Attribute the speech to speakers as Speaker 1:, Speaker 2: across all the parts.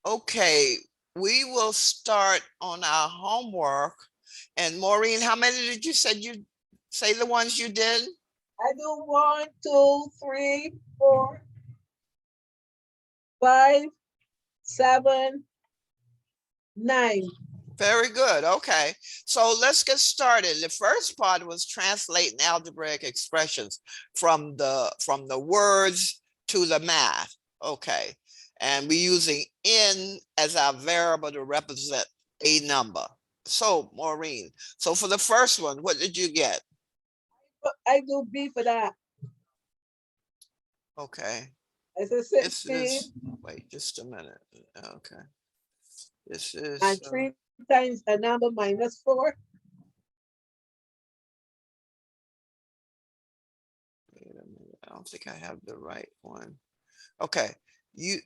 Speaker 1: Okay, we will start on our homework. And Maureen, how many did you say the ones you did?
Speaker 2: I do 1, 2, 3, 4, 5, 7, 9.
Speaker 1: Very good. Okay. So let's get started. The first part was translating algebraic expressions from the words to the math. Okay. And we're using n as our variable to represent a number. So Maureen, so for the first one, what did you get?
Speaker 2: I do B for that.
Speaker 1: Okay.
Speaker 2: I said
Speaker 1: This
Speaker 2: 16
Speaker 1: is, wait just a minute. Okay. This is,
Speaker 2: and 3 times a number minus 4.
Speaker 1: wait a minute. I don't think I have the right one. Okay. You,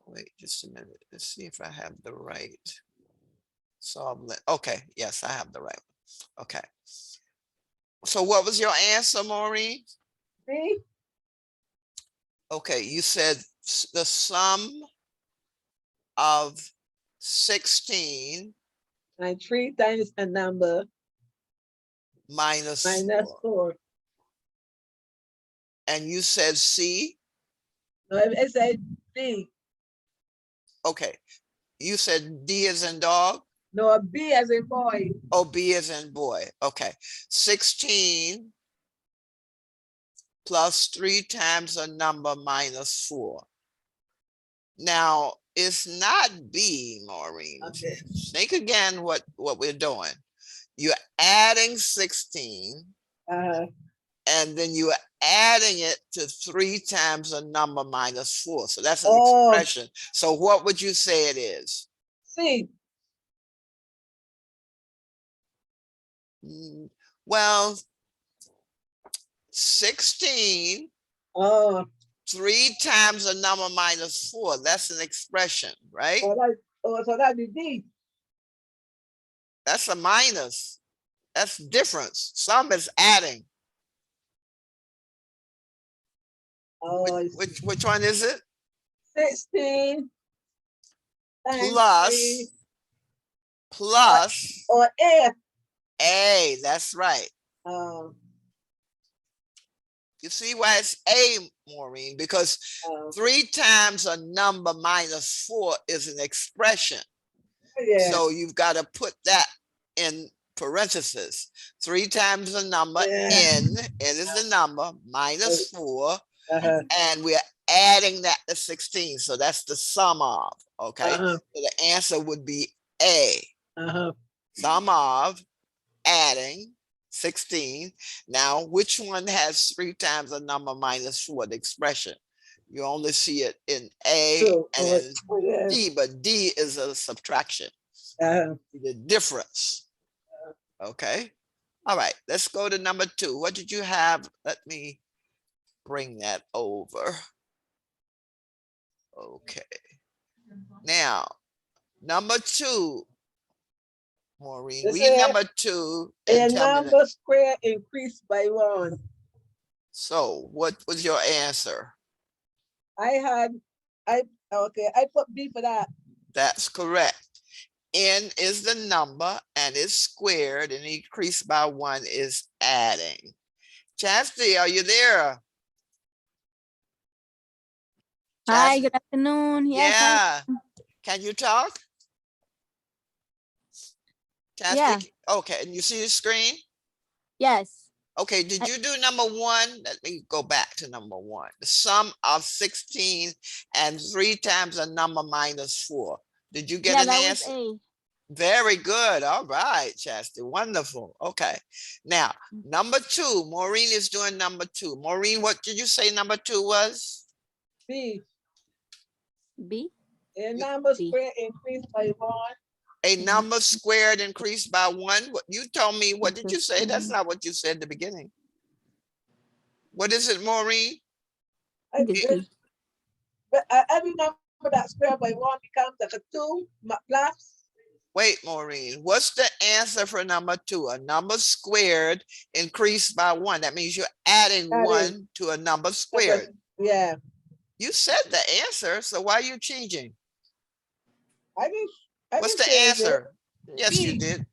Speaker 1: wait just a minute. Let's see if I have the right solve. Okay. Yes, I have the right one. Okay. So what was your answer, Maureen?
Speaker 2: B
Speaker 1: Okay. You said the sum of 16
Speaker 2: and 3 times a number
Speaker 1: minus
Speaker 2: minus
Speaker 1: 4.
Speaker 2: 4.
Speaker 1: And you said C?
Speaker 2: No, I said B.
Speaker 1: Okay. You said D as in dog?
Speaker 2: No, B as a boy.
Speaker 1: Oh, B as in boy. Okay. 16 plus 3 times a number minus 4. Now, it's not B, Maureen.
Speaker 2: Okay.
Speaker 1: Think again what we're doing. You're adding 16
Speaker 2: Uh,
Speaker 1: and then you're adding it to 3 times a number minus 4. So that's an
Speaker 2: oh,
Speaker 1: expression. So what would you say it is?
Speaker 2: C.
Speaker 1: Well, 16,
Speaker 2: Oh,
Speaker 1: 3 times a number minus 4. That's an expression, right?
Speaker 2: so that'd be D.
Speaker 1: That's a minus. That's difference. Some is adding.
Speaker 2: Oh,
Speaker 1: Which one is it?
Speaker 2: 16 times
Speaker 1: Plus,
Speaker 2: 3.
Speaker 1: plus
Speaker 2: Or F.
Speaker 1: A. That's right.
Speaker 2: Um,
Speaker 1: You see why it's A, Maureen? Because 3 times a number minus 4 is an expression.
Speaker 2: yeah.
Speaker 1: So you've got to put that in parentheses. 3 times the number n is the number minus 4, and we're adding that to 16. So that's the sum of, okay? So the answer would be A. Sum of adding 16. Now, which one has 3 times a number minus 4, the expression? You only see it in A and in D, but D is a subtraction. The difference. Okay. All right. Let's go to number 2. What did you have? Let me bring that over. Okay. Now, number 2, Maureen, read number 2 and tell me.
Speaker 2: Number square increased by 1.
Speaker 1: So what was your answer?
Speaker 2: I put B for that.
Speaker 1: That's correct. N is the number and is squared, and increased by 1 is adding. Chastity, are you there?
Speaker 3: Hi, good afternoon. Yes,
Speaker 1: yeah. Can you talk? Chastity? Yeah. Okay, and you see the screen?
Speaker 3: Yes.
Speaker 1: Okay, did you do number 1? Let me go back to number 1. The sum of 16 and 3 times a number minus 4. Did you get an answer?
Speaker 3: A.
Speaker 1: Very good. All right, Chastity. Wonderful. Okay. Now, number 2. Maureen is doing number 2. Maureen, what did you say number 2 was?
Speaker 2: B.
Speaker 3: B?
Speaker 2: A number square increased by 1.
Speaker 1: A number squared increased by 1. You told me, what did you say? That's not what you said at the beginning. What is it, Maureen?
Speaker 2: Every number that squared by 1 becomes like a 2 plus.
Speaker 1: Wait, Maureen, what's the answer for number 2? A number squared increased by 1. That means you're adding 1 to a number squared.
Speaker 2: Yeah.
Speaker 1: You said the answer, so why are you changing?
Speaker 2: I didn't.
Speaker 1: What's the
Speaker 2: change it.
Speaker 1: answer? Yes, you
Speaker 2: B.
Speaker 1: did.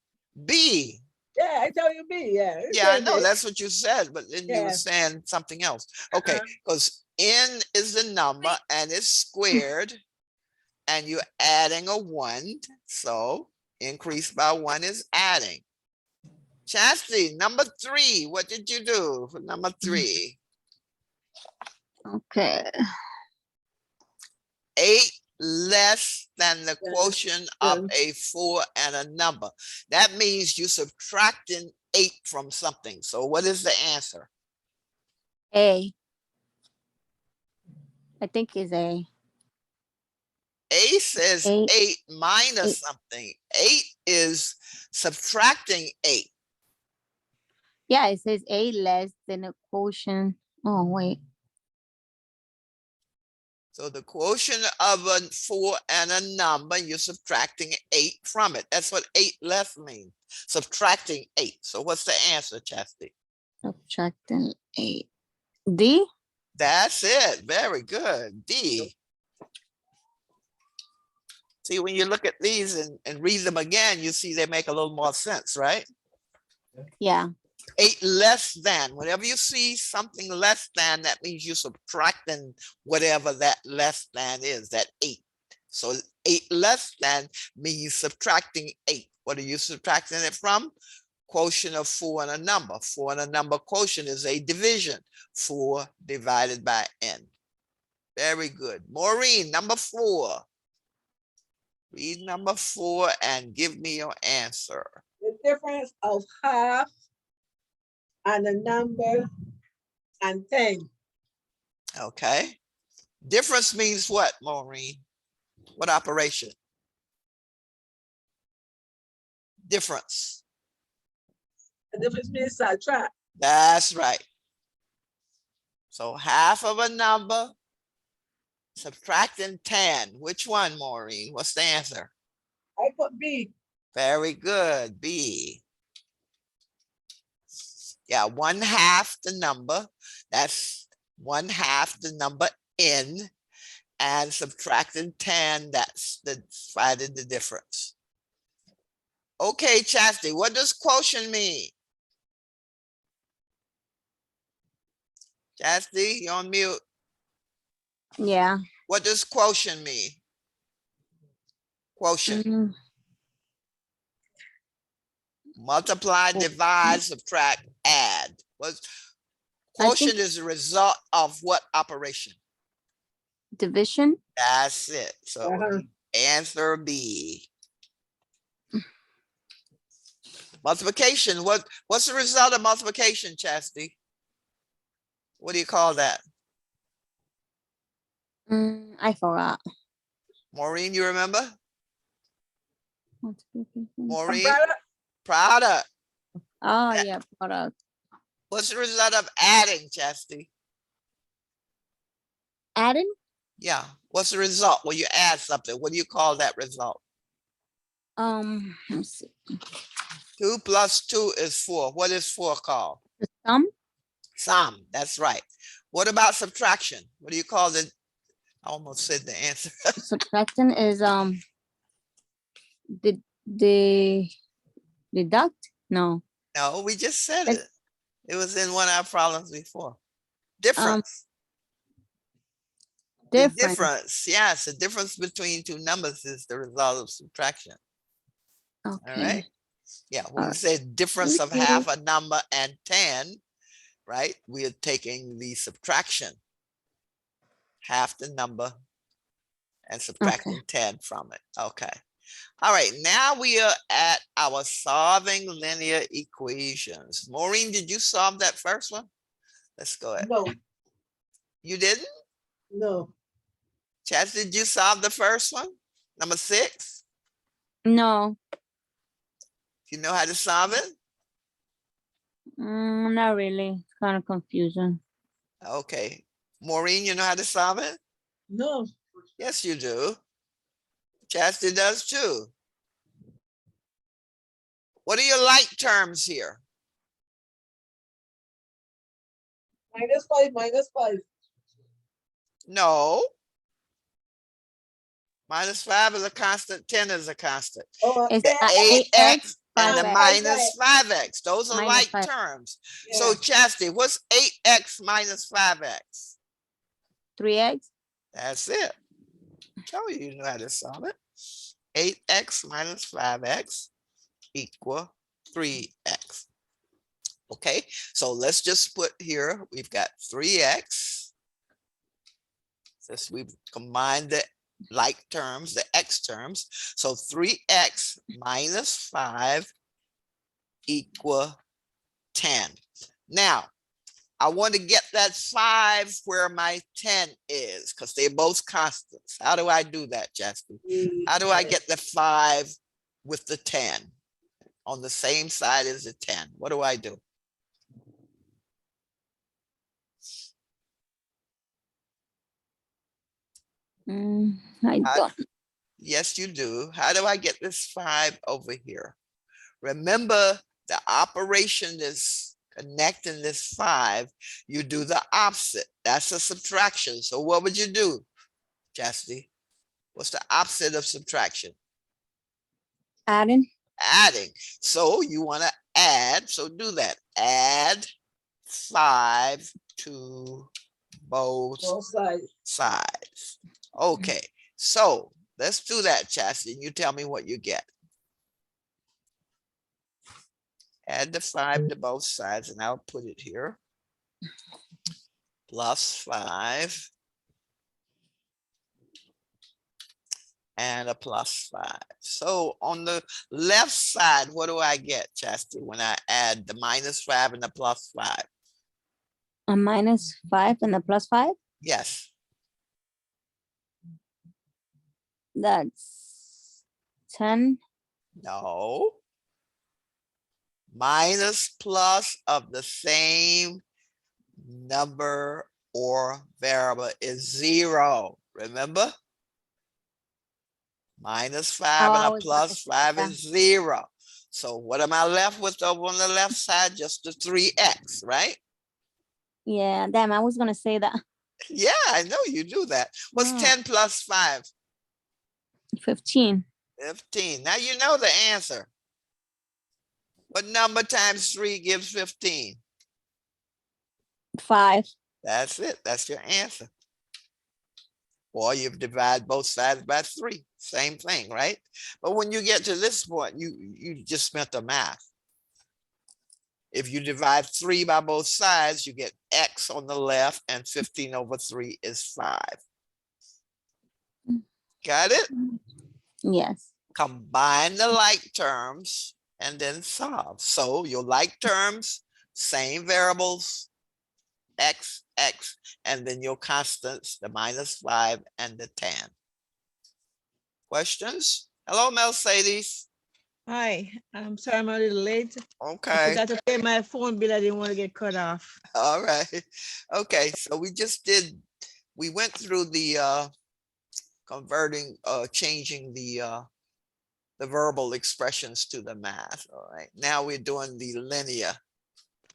Speaker 1: B.
Speaker 2: Yeah, I tell you B. Yeah.
Speaker 1: Yeah, I know that's what you said, but then you were
Speaker 2: Yeah.
Speaker 1: saying something else. Okay, because n is the number and it's squared, and you're adding a 1. So increase by 1 is adding. Chastity, number 3. What did you do for number 3?
Speaker 3: Okay.
Speaker 1: 8 less than the quotient of a 4 and a number. That means you're subtracting 8 from something. So what is the answer?
Speaker 3: A. I think it's A.
Speaker 1: A says
Speaker 3: 8.
Speaker 1: 8 minus
Speaker 3: 8.
Speaker 1: something. 8 is subtracting 8.
Speaker 3: Yeah, it says A less than a quotient. Oh, wait.
Speaker 1: So the quotient of a 4 and a number, you're subtracting 8 from it. That's what 8 less means. Subtracting 8. So what's the answer, Chastity?
Speaker 3: Subtracting 8. D?
Speaker 1: That's it. Very good. D. See, when you look at these and read them again, you see they make a little more sense, right?
Speaker 3: Yeah.
Speaker 1: 8 less than. Whenever you see something less than, that means you're subtracting whatever that less than is, that 8. So 8 less than means subtracting 8. What are you subtracting it from? Quotient of 4 and a number. 4 and a number quotient is a division. 4 divided by n. Very good. Maureen, number 4. Read number 4 and give me your answer.
Speaker 2: The difference of half and a number and 10.
Speaker 1: Okay. Difference means what, Maureen? What operation? Difference.
Speaker 2: The difference means subtract.
Speaker 1: That's right. So half of a number, subtracting 10. Which one, Maureen? What's the answer?
Speaker 2: I put B.
Speaker 1: Very good. B. Yeah, 1/2 the number. That's 1/2 the number n. And subtracting 10, that's finding the difference. Okay, Chastity, what does quotient mean? Chastity, you're on mute.
Speaker 3: Yeah.
Speaker 1: What does quotient mean? Quotient. Multiply, divide, subtract, add. Quotient is the result of what operation?
Speaker 3: Division.
Speaker 1: That's it. So answer B. Multiplication. What's the result of multiplication, Chastity? What do you call that?
Speaker 3: I forgot.
Speaker 1: Maureen, you remember? Maureen? Product.
Speaker 3: Oh, yeah, product.
Speaker 1: What's the result of adding, Chastity?
Speaker 3: Adding?
Speaker 1: Yeah. What's the result when you add something? What do you call that result?
Speaker 3: Let's see.
Speaker 1: 2 plus 2 is 4. What is 4 called?
Speaker 3: The sum?
Speaker 1: Sum. That's right. What about subtraction? What do you call it? I almost said the answer.
Speaker 3: Subtraction is the deduct? No.
Speaker 1: No, we just said it. It was in one of our problems before. Difference. The difference. Yes, the difference between two numbers is the result of subtraction.
Speaker 3: Okay.
Speaker 1: All right. Yeah, when we say difference of half a number and 10, right? We are taking the subtraction, half the number, and subtracting 10 from it. Okay. All right, now we are at our solving linear equations. Maureen, did you solve that first one? Let's go ahead.
Speaker 2: No.
Speaker 1: You didn't?
Speaker 2: No.
Speaker 1: Chaz, did you solve the first one? Number 6?
Speaker 3: No.
Speaker 1: You know how to solve it?
Speaker 3: Not really. It's kind of confusing.
Speaker 1: Okay. Maureen, you know how to solve it?
Speaker 2: No.
Speaker 1: Yes, you do. Chastity does too. What are your like terms here?
Speaker 2: -5, -5.
Speaker 1: No. Minus 5 is a constant, 10 is a constant.
Speaker 2: Oh,
Speaker 3: It's
Speaker 2: okay.
Speaker 1: 8x and the
Speaker 3: 5x.
Speaker 1: minus 5x. Those are
Speaker 3: Minus
Speaker 1: like
Speaker 3: 5.
Speaker 1: terms.
Speaker 2: Yeah.
Speaker 1: So Chastity, what's 8x minus 5x?
Speaker 3: 3x.
Speaker 1: That's it. Tell you know how to solve it. 8x minus 5x equal 3x. Okay, so let's just put here, we've got 3x. Since we've combined the like terms, the x terms. So 3x minus 5 equal 10. Now, I want to get that 5 where my 10 is because they're both constants. How do I do that, Jasper? How do I get the 5 with the 10 on the same side as the 10? What do I do?
Speaker 3: I don't.
Speaker 1: Yes, you do. How do I get this 5 over here? Remember, the operation is connecting this 5. You do the opposite. That's a subtraction. So what would you do, Chastity? What's the opposite of subtraction?
Speaker 3: Adding.
Speaker 1: Adding. So you want to add. So do that. Add 5 to both sides. Okay. So let's do that, Chastity. You tell me what you get. Add the 5 to both sides, and I'll put it here. Plus 5. And a plus 5. So on the left side, what do I get, Chastity, when I add the minus 5 and the plus 5?
Speaker 3: A minus 5 and a plus 5.
Speaker 1: Yes.
Speaker 3: That's 10.
Speaker 1: No. Minus plus of the same number or variable is 0. Remember? Minus 5
Speaker 3: I
Speaker 1: and a
Speaker 3: was
Speaker 1: plus 5 is 0. So what am I left with over on the left side? Just the 3x, right?
Speaker 3: Yeah, damn, I was gonna say that.
Speaker 1: Yeah, I know you do that. What's
Speaker 3: Oh.
Speaker 1: 10 plus 5?
Speaker 3: 15.
Speaker 1: 15. Now you know the answer. What number times 3 gives 15?
Speaker 3: 5.
Speaker 1: That's it. That's your answer. Or you've divided both sides by 3. Same thing, right? But when you get to this point, you just spent the math. If you divide 3 by both sides, you get x on the left, and 15 over 3 is 5. Got it?
Speaker 3: Yes.
Speaker 1: Combine the like terms and then solve. So your like terms, same variables, x, x, and then your constants, the minus 5 and the 10. Questions? Hello, Mercedes.
Speaker 4: Hi, I'm sorry I'm a little late. I
Speaker 1: Okay,
Speaker 4: forgot to pay my phone bill. I didn't want to get cut off.
Speaker 1: all right. Okay, so we went through the converting, changing the verbal expressions to the math. All right, now we're doing the linear.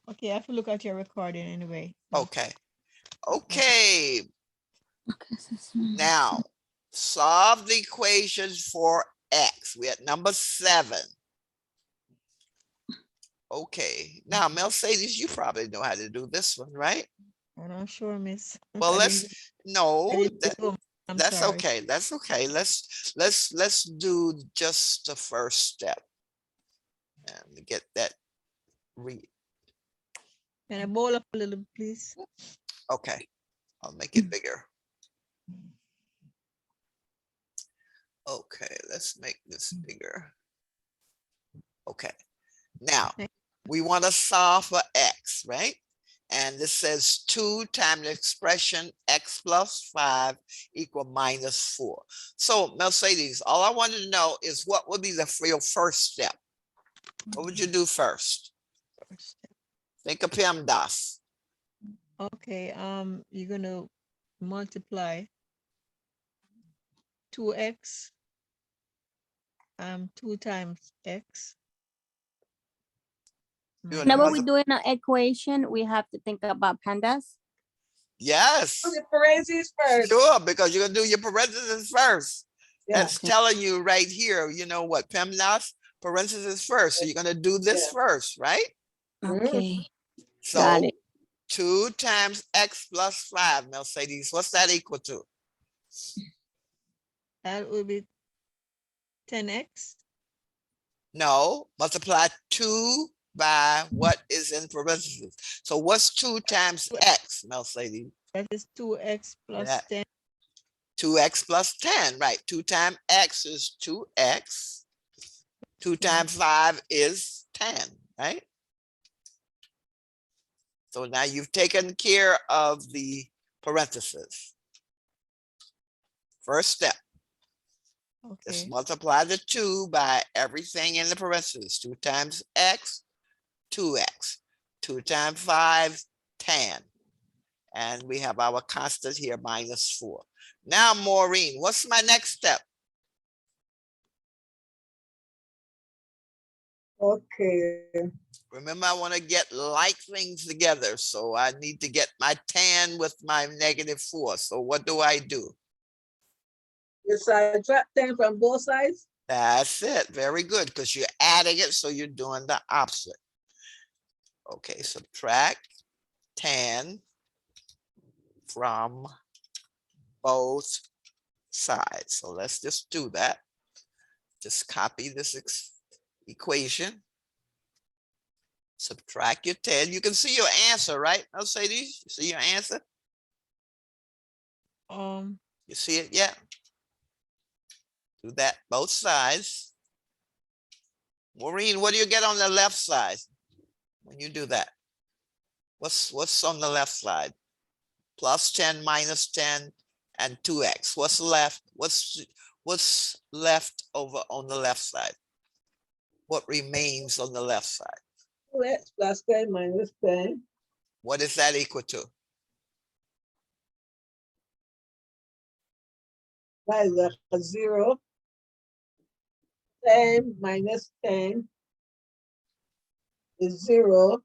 Speaker 4: Okay, I have to look at your recording anyway.
Speaker 1: Okay, okay.
Speaker 3: Okay, so it's minus
Speaker 1: Now solve the equations for x. We're at number 7. Okay, now Mercedes, you probably know how to do this one, right?
Speaker 4: I'm not sure, miss.
Speaker 1: Well,
Speaker 4: I didn't- I didn't do them. I'm
Speaker 1: that's
Speaker 4: sorry.
Speaker 1: okay. That's okay. Let's do just the first step and get that read.
Speaker 4: Can I bowl up a little, please?
Speaker 1: Okay, I'll make it bigger. Okay, let's make this bigger. Okay, now we want to solve for x, right? And this says 2 times the expression x plus 5 equal minus 4. So Mercedes, all I wanted to know is what would be your first step? What would you do first?
Speaker 4: First.
Speaker 1: Think of PEMDAS.
Speaker 4: Okay, you're gonna multiply 2x, 2 times x.
Speaker 1: You're
Speaker 3: Now, when
Speaker 1: another-
Speaker 3: we're doing an equation, we have to think about pandas.
Speaker 1: Yes,
Speaker 2: Do the parentheses first.
Speaker 1: sure, because you're gonna do your parentheses first.
Speaker 2: Yeah.
Speaker 1: That's telling you right here, you know what, PEMDAS, parentheses first. So you're gonna do this
Speaker 2: Yeah.
Speaker 1: first, right?
Speaker 3: Okay,
Speaker 1: So
Speaker 3: got it.
Speaker 1: 2 times x plus 5, Mercedes, what's that equal to?
Speaker 4: That will be 10x.
Speaker 1: No, multiply 2 by what is in parentheses. So what's 2 times x, Mercedes?
Speaker 4: That is 2x plus
Speaker 1: That-
Speaker 4: 10.
Speaker 1: 2x plus 10, right? 2 times x is 2x. 2 times 5 is 10, right? So now you've taken care of the parentheses. First step, just
Speaker 4: Okay.
Speaker 1: multiply the 2 by everything in the parentheses. 2 times x, 2x. 2 times 5, 10. And we have our constant here, -4. Now, Maureen, what's my next step?
Speaker 2: Okay.
Speaker 1: Remember, I want to get like things together. So I need to get my 10 with my -4. So what do I do?
Speaker 2: You subtract 10 from both sides.
Speaker 1: That's it. Very good, because you're adding it, so you're doing the opposite. Okay, subtract 10 from both sides. So let's just do that. Just copy this equation. Subtract your 10. You can see your answer, right? Mercedes, you see your answer? You see it? Yeah. Do that both sides. Maureen, what do you get on the left side when you do that? What's on the left side? Plus 10, -10, and 2x. What's left? What's left over on the left side? What remains on the left side?
Speaker 2: 2x plus 10 minus 10.
Speaker 1: What is that equal to?
Speaker 2: That is a 0. 10 minus 10 is 0.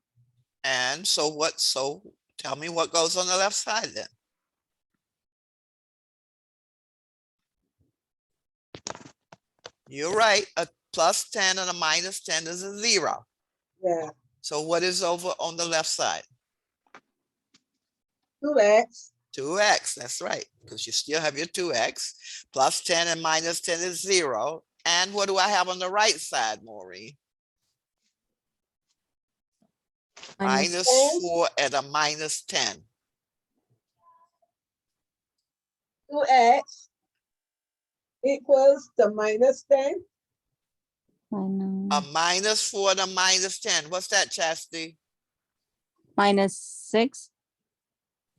Speaker 1: And so what? So tell me what goes on the left side then. You're right. A plus 10 and a -10 is a 0.
Speaker 2: Yeah.
Speaker 1: So what is over on the left side?
Speaker 2: 2x.
Speaker 1: 2x, that's right, because you still have your 2x. Plus 10 and -10 is 0. And what do I have on the right side, Maureen?
Speaker 3: Minus
Speaker 1: -4 and a -10.
Speaker 2: 2x equals the minus 10.
Speaker 1: A -4 and a -10. What's that, Chastity?
Speaker 3: -6.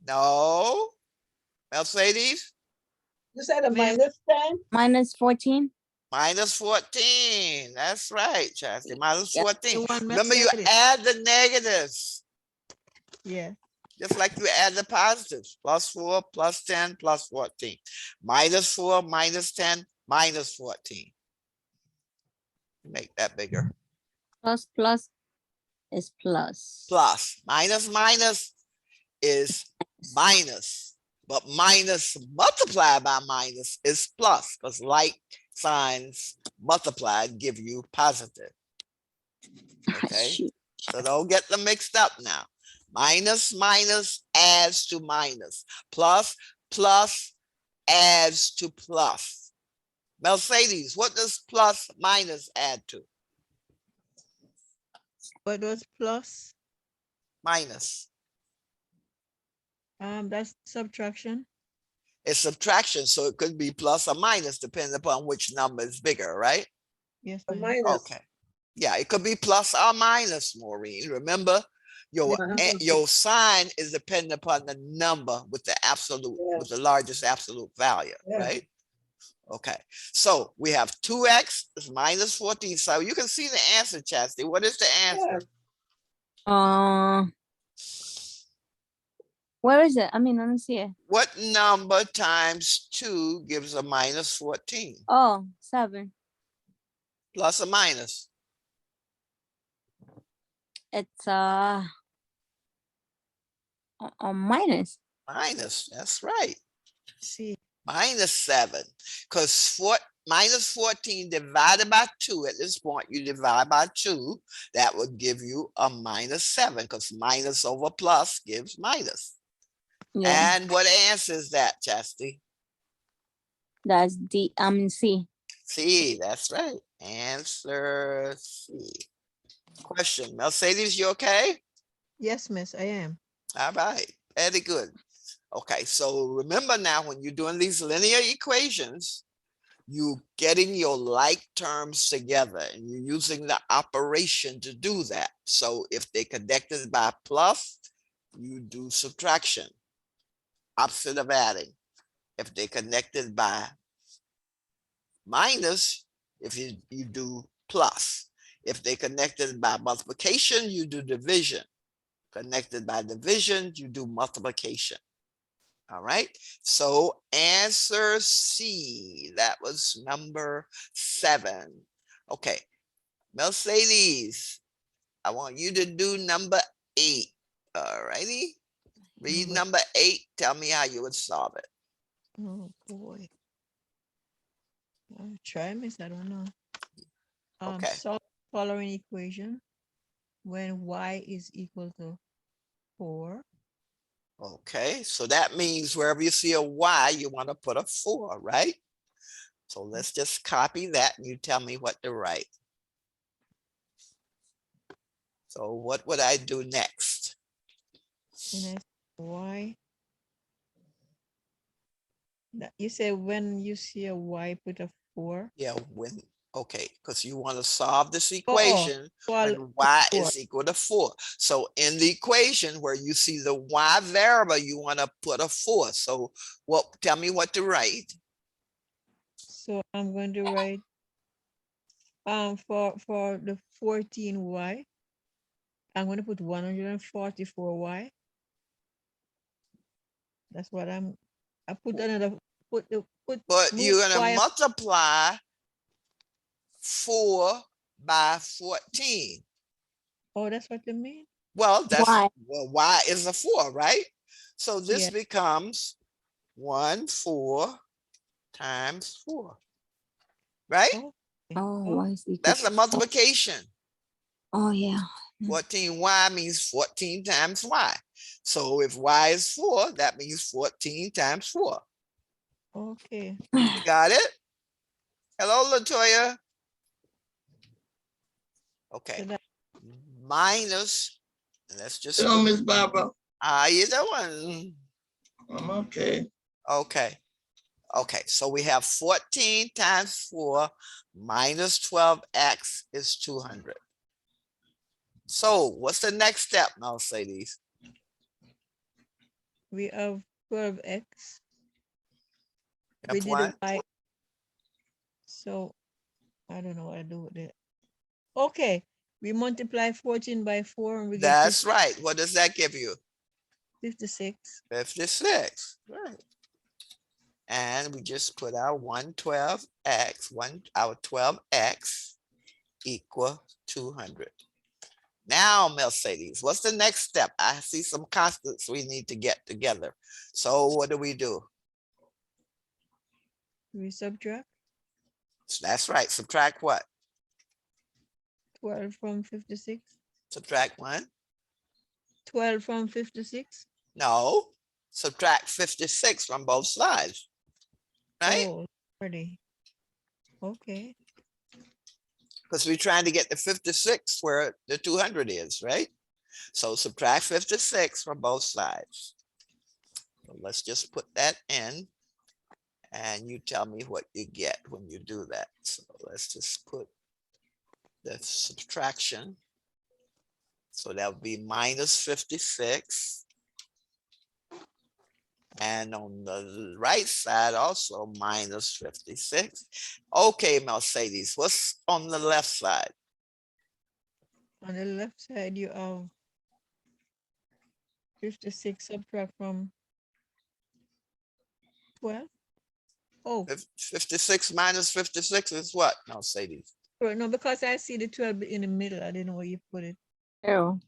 Speaker 1: No. Mercedes?
Speaker 2: You said a
Speaker 4: Min-
Speaker 2: minus 10?
Speaker 3: -14.
Speaker 1: -14. That's right, Chastity.
Speaker 3: Yep.
Speaker 1: -14.
Speaker 4: The one
Speaker 1: Remember, you
Speaker 4: Mercedes.
Speaker 1: add the negatives,
Speaker 4: Yeah.
Speaker 1: just like you add the positives. +4, +10, +14. -4, -10, -14. Make that bigger.
Speaker 3: Plus is plus.
Speaker 1: Plus, minus is minus, but minus multiplied by minus is plus, because like signs multiplied give you positive. Okay,
Speaker 3: Shoot.
Speaker 1: so don't get them mixed up now. Minus adds to minus. Plus adds to plus. Mercedes, what does plus minus add to?
Speaker 4: What was plus?
Speaker 1: Minus.
Speaker 4: That's subtraction.
Speaker 1: It's subtraction, so it could be plus or minus depending upon which number is bigger, right?
Speaker 4: Yes.
Speaker 2: A
Speaker 4: ma'am.
Speaker 2: minus.
Speaker 1: Okay. Yeah, it could be plus or minus, Maureen. Remember, your
Speaker 2: Yeah.
Speaker 1: your sign is dependent upon the number with the absolute,
Speaker 2: Yeah.
Speaker 1: with the largest absolute value,
Speaker 2: Yeah.
Speaker 1: right? Okay, so we have 2x is -14. So you can see the answer, Chastity. What is the answer?
Speaker 2: Yeah.
Speaker 3: Where is it? I mean, let me see it.
Speaker 1: What number times 2 gives a -14?
Speaker 3: Oh, 7.
Speaker 1: Plus or minus?
Speaker 3: It's a minus.
Speaker 1: Minus, that's right.
Speaker 4: C.
Speaker 1: Minus 7, because minus 14 divided by 2, at this point, you divide by 2, that would give you a minus 7, because minus over plus gives minus.
Speaker 3: Yeah,
Speaker 1: And what answer is that, Chastity?
Speaker 3: that's C.
Speaker 1: C, that's right. Answer C. Question, Mercedes, you okay?
Speaker 4: Yes, miss, I am.
Speaker 1: All right, very good. Okay, so remember now, when you're doing these linear equations, you getting your like terms together and you're using the operation to do that. So if they connected by plus, you do subtraction, opposite of adding. If they connected by minus, if you do plus. If they connected by multiplication, you do division. Connected by division, you do multiplication. All right, so answer C, that was number 7. Okay, Mercedes, I want you to do number 8. All righty, read number 8. Tell me how you would solve it.
Speaker 4: Oh, boy. I'll try, miss, I don't know.
Speaker 1: Okay.
Speaker 4: Solve following equation when y is equal to 4.
Speaker 1: Okay, so that means wherever you see a Y, you want to put a 4, right? So let's just copy that and you tell me what to write. So what would I do next?
Speaker 4: And I y. You say when you see a y, put a 4.
Speaker 1: Yeah, when, okay, because you want to solve this
Speaker 4: Oh,
Speaker 1: equation
Speaker 4: well,
Speaker 1: when Y
Speaker 4: 4.
Speaker 1: is equal to 4. So in the equation where you see the Y variable, you want to put a 4. So what, tell me what to write.
Speaker 4: So I'm going to write for the 14y, I'm going to put 144y. That's what I put another put
Speaker 1: But
Speaker 4: move
Speaker 1: you're going
Speaker 4: y
Speaker 1: to multiply 4 by 14.
Speaker 4: Oh, that's what you mean?
Speaker 1: Well, that's
Speaker 3: Y.
Speaker 1: well, Y is a 4, right? So this
Speaker 4: Yeah.
Speaker 1: becomes 4 times 4, right?
Speaker 4: Oh,
Speaker 3: Oh,
Speaker 4: oh,
Speaker 3: Y is equal
Speaker 1: That's a
Speaker 3: to-
Speaker 1: multiplication.
Speaker 3: Oh, yeah.
Speaker 1: 14y means 14 times y. So if y is 4, that means 14 times 4.
Speaker 4: okay.
Speaker 1: You got it? Hello, Latoya. Okay.
Speaker 4: So that,
Speaker 1: Minus, let's just.
Speaker 5: Hello, Miss Barbara.
Speaker 1: How you doing?
Speaker 5: I'm okay.
Speaker 1: Okay. Okay, so we have 14 times 4 minus 12x is 200. So what's the next step, Mercedes?
Speaker 4: we have 12x. We did
Speaker 1: F1?
Speaker 4: it by, so I don't know what I do with it. Okay, we multiply 14 by 4 and we get
Speaker 1: That's right. What does that give you?
Speaker 4: 56.
Speaker 1: 56, right. And we just put our 112x, our 12x equal 200. Now, Mercedes, what's the next step? I see some constants we need to get together. So what do?
Speaker 4: We subtract
Speaker 1: That's right. Subtract what?
Speaker 4: 12 from 56.
Speaker 1: Subtract 1?
Speaker 4: 12 from 56.
Speaker 1: No. Subtract 56 from both sides. Right?
Speaker 4: Oh, 30. Okay.
Speaker 1: Because we're trying to get the 56 where the 200 is, right? So subtract 56 from both sides. So let's just put that in and you tell me what you get when you do that. So let's just put the subtraction. So that would be minus 56. And on the right side also minus 56. Okay, Mercedes, what's on the left side?
Speaker 4: On the left side, you have 56 subtract from 12. Oh,
Speaker 1: 56 minus 56 is what, Mercedes?
Speaker 4: no, because I see the 12 in the middle. I didn't know where you put it.
Speaker 3: Oh,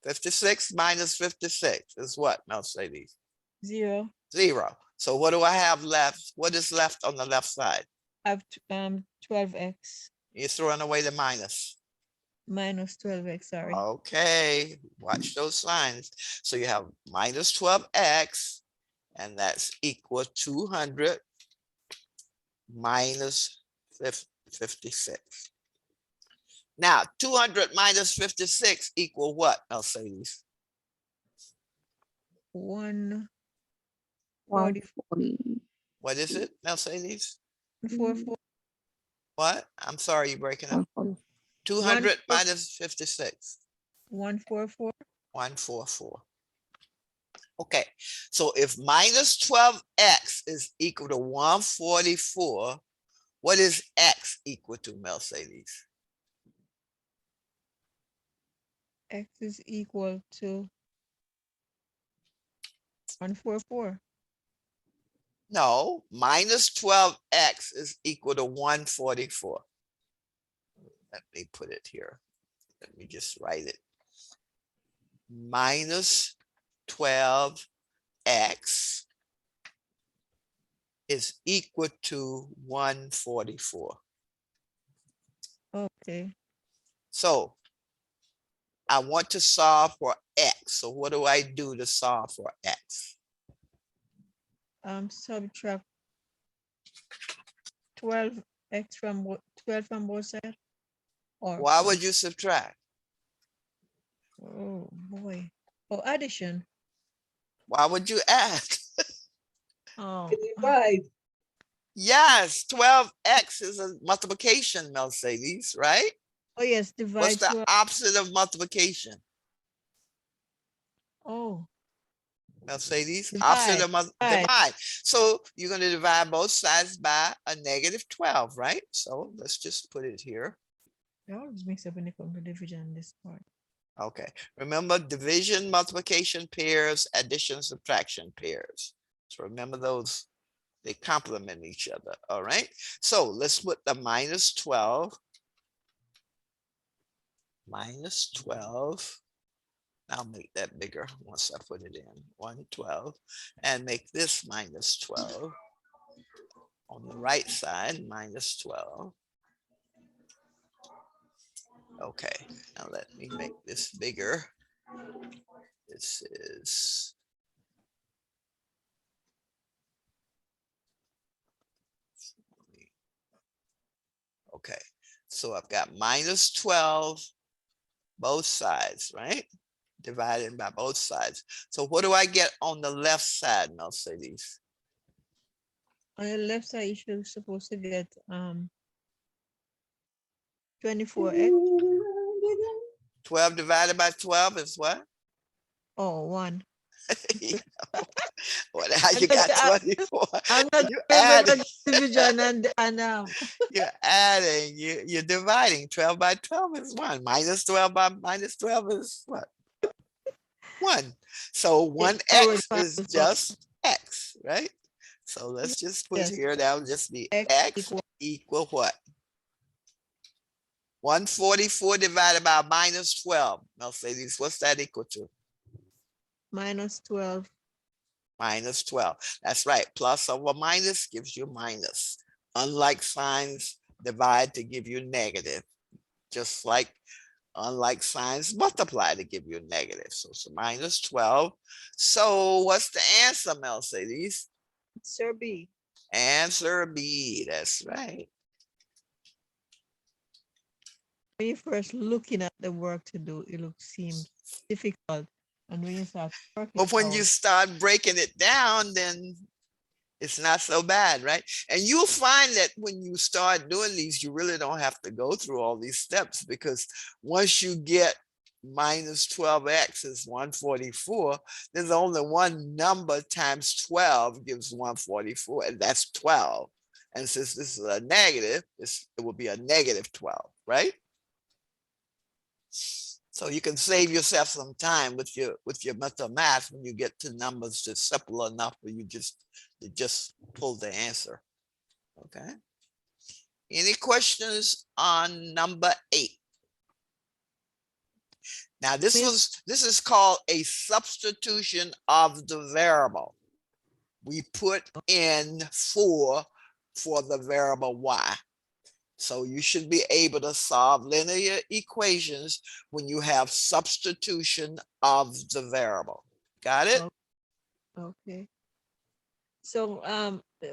Speaker 1: 56 minus 56 is what, Mercedes?
Speaker 4: 0.
Speaker 1: 0. So what do I have left? What is left on the left side?
Speaker 4: I have 12x
Speaker 1: You're throwing away the minus.
Speaker 4: minus 12x, sorry.
Speaker 1: Okay, watch those signs. So you have minus 12x, and that's equal 200 minus 56. Now, 200 minus 56 equal what, Mercedes?
Speaker 4: 144.
Speaker 3: 140.
Speaker 1: What is it, Mercedes?
Speaker 4: 144.
Speaker 1: What? I'm sorry, you're breaking up.
Speaker 3: 140.
Speaker 1: 200 minus 56.
Speaker 4: 144.
Speaker 1: 144. Okay, so if minus 12x is equal to 144, what is x equal to, Mercedes?
Speaker 4: X is equal to 144.
Speaker 1: No, minus 12x is equal to 144. Let me put it here. Let me just write it. Minus 12x is equal to 144.
Speaker 4: Okay.
Speaker 1: So I want to solve for x. So what do I do to solve for x?
Speaker 4: Subtract 12x from 12 from both sides. Or
Speaker 1: Why would you subtract?
Speaker 4: oh boy. Oh, addition.
Speaker 1: Why would you add?
Speaker 4: Oh,
Speaker 2: Divide.
Speaker 1: Yes, 12x is a multiplication, Mercedes, right?
Speaker 4: oh yes,
Speaker 1: What's
Speaker 4: divide
Speaker 1: the
Speaker 4: 12.
Speaker 1: opposite of multiplication?
Speaker 4: Oh,
Speaker 1: Mercedes,
Speaker 4: Divide,
Speaker 1: opposite of
Speaker 4: divide.
Speaker 1: divide. So you're going to divide both sides by a negative 12, right? So let's just put it here.
Speaker 4: I always mix up when it comes to division in this part.
Speaker 1: Okay, remember division, multiplication pairs, addition, subtraction pairs. So remember those, they complement each other, all right? So let's put the minus 12. Minus 12. I'll make that bigger once I put it in, 112, and make this minus 12. On the right side, minus 12. Okay, now let me make this bigger. This is okay. So I've got minus 12, both sides, right? Divided by both sides. So what do I get on the left side, Mercedes?
Speaker 4: On the left side, you're supposed to get 24x.
Speaker 1: 12 divided by 12 is what?
Speaker 4: Oh, 1.
Speaker 1: What, how you
Speaker 4: I'm not-
Speaker 1: got 24?
Speaker 4: I'm not
Speaker 1: You
Speaker 4: remember
Speaker 1: adding,
Speaker 4: division and
Speaker 1: you're adding, you're dividing. 12 by 12 is 1. Minus 12 by minus 12 is what? 1. So 1x is just x, right? So let's just put
Speaker 4: Yes.
Speaker 1: here, that'll just be
Speaker 4: X
Speaker 1: x equal what? 144 divided by minus 12. Mercedes, what's that equal to?
Speaker 4: minus 12.
Speaker 1: Minus 12. That's right. Plus over minus gives you minus. Unlike signs divide to give you negative. Just like unlike signs multiply to give you negative. So it's minus 12. So what's the answer, Mercedes?
Speaker 4: Sir B.
Speaker 1: Answer B. That's right.
Speaker 4: When you first looking at the work to do, it seems difficult. And when you start working,
Speaker 1: But when you start breaking it down, then it's not so bad, right? And you'll find that when you start doing these, you really don't have to go through all these steps, because once you get minus 12x is 144, there's only one number times 12 gives 144, and that's 12. And since this is a negative, it will be a negative 12, right? So you can save yourself some time with your mental math when you get to numbers that's simple enough for you to just pull the answer. Okay. Any questions on number 8? Now this is called a substitution of the variable. we put in 4 for the variable y. So you should be able to solve linear equations when you have substitution of the variable. Got it?
Speaker 4: Okay. So,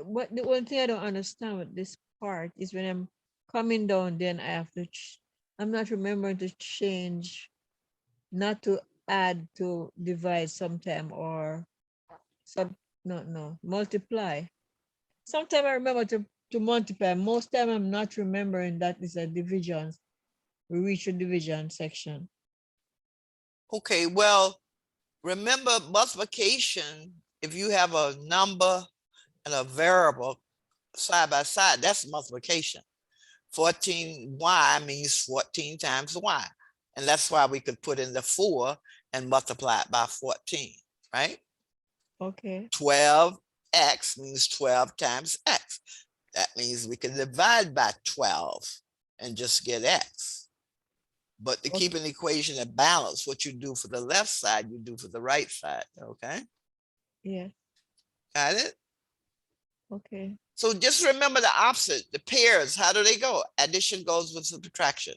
Speaker 4: what the one thing I don't understand with this part is when I'm coming down, then I have to, I'm not remembering to change, not to add to divide sometime or multiply. Sometimes I remember to multiply. Most time I'm not remembering that is a division. We reach a division section.
Speaker 1: Okay, well, remember multiplication, if you have a number and a variable side by side, that's multiplication. 14y means 14 times y. And that's why we could put in the 4 and multiply it by 14, right?
Speaker 4: Okay.
Speaker 1: 12x means 12 times x. That means we can divide by 12 and just get x. But to keep an equation in balance, what you do for the left side, you do for the right side, okay?
Speaker 4: Yeah.
Speaker 1: Got it?
Speaker 4: Okay.
Speaker 1: So just remember the opposite, the pairs, how do they go? Addition goes with subtraction.